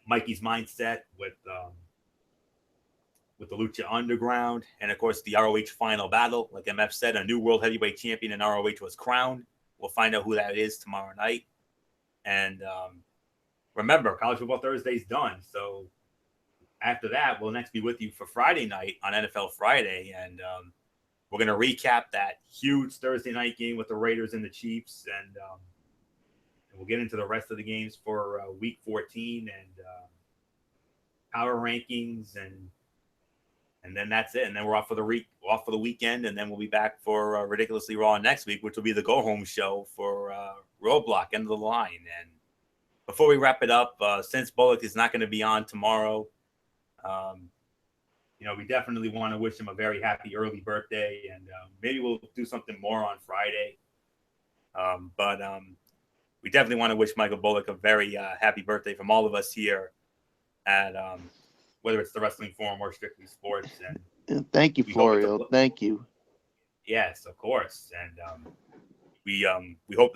Mikey's Mindset with the Lucha Underground. And, of course, the ROH Final Battle. Like MF said, a new World Heavyweight Champion in ROH was crowned. We'll find out who that is tomorrow night. And remember, College Football Thursday's done. So after that, we'll next be with you for Friday night on NFL Friday. And we're going to recap that huge Thursday night game with the Raiders and the Chiefs. And we'll get into the rest of the games for Week 14 and power rankings. And then that's it. And then we're off for the weekend. And then we'll be back for Ridiculously Raw next week, which will be the go-home show for Roadblock, End of the Line. And before we wrap it up, since Bullock is not going to be on tomorrow, we definitely want to wish him a very happy early birthday. And maybe we'll do something more on Friday. But we definitely want to wish Michael Bullock a very happy birthday from all of us here at whether it's the Wrestling Forum or Strictly Sports. And thank you, Florio. Thank you. Yes, of course. And we all hope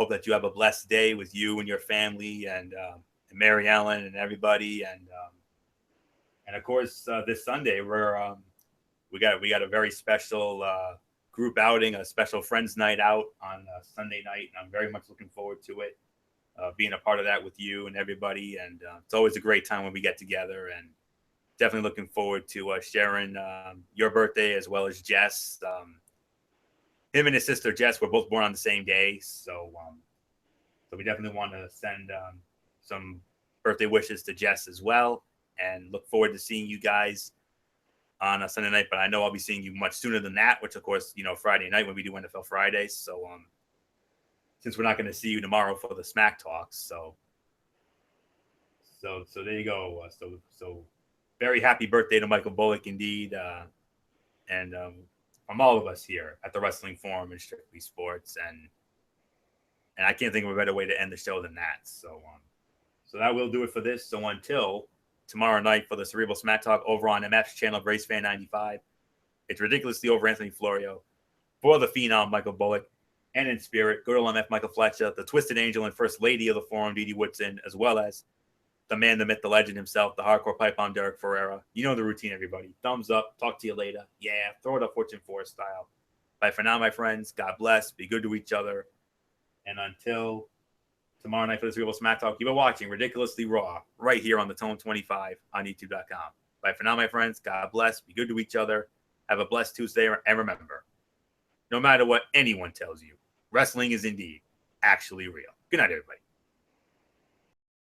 that you have a blessed day with you and your family and Mary Ellen and everybody. And of course, this Sunday we got a very special group outing, a special friends night out on Sunday night, and I'm very much looking forward to it. Being a part of that with you and everybody, and it's always a great time when we get together. And definitely looking forward to sharing your birthday as well as Jess. Him and his sister Jess were both born on the same day, so we definitely want to send some birthday wishes to Jess as well, and look forward to seeing you guys on a Sunday night. But I know I'll be seeing you much sooner than that, which of course, Friday night when we do NFL Fridays. So since we're not going to see you tomorrow for the Smack Talks, so there you go. So very happy birthday to Michael Bullock indeed, and from all of us here at the Wrestling Forum and Strictly Sports, and I can't think of a better way to end the show than that. So that will do it for this. So until tomorrow night for the Cerebral Smack Talk over on MF's channel, Brace Fan 95, it's Ridiculously Over Anthony Florio for the Phenom Michael Bullock, and in spirit, good old MF Michael Fletcher, the Twisted Angel and First Lady of the Forum, Dee Dee Woodson, as well as the man, the myth, the legend himself, the hardcore pipe bomb, Derek Ferreira. You know the routine, everybody. Thumbs up. Talk to you later. Yeah, throw it up Fortune 4 style. Bye for now, my friends. God bless. Be good to each other. And until tomorrow night for the Cerebral Smack Talk, you've been watching Ridiculously Raw right here on the Tone 25 on YouTube.com. Bye for now, my friends. God bless. Be good to each other. Have a blessed Tuesday. And remember, no matter what anyone tells you, wrestling is indeed actually real. Good night, everybody.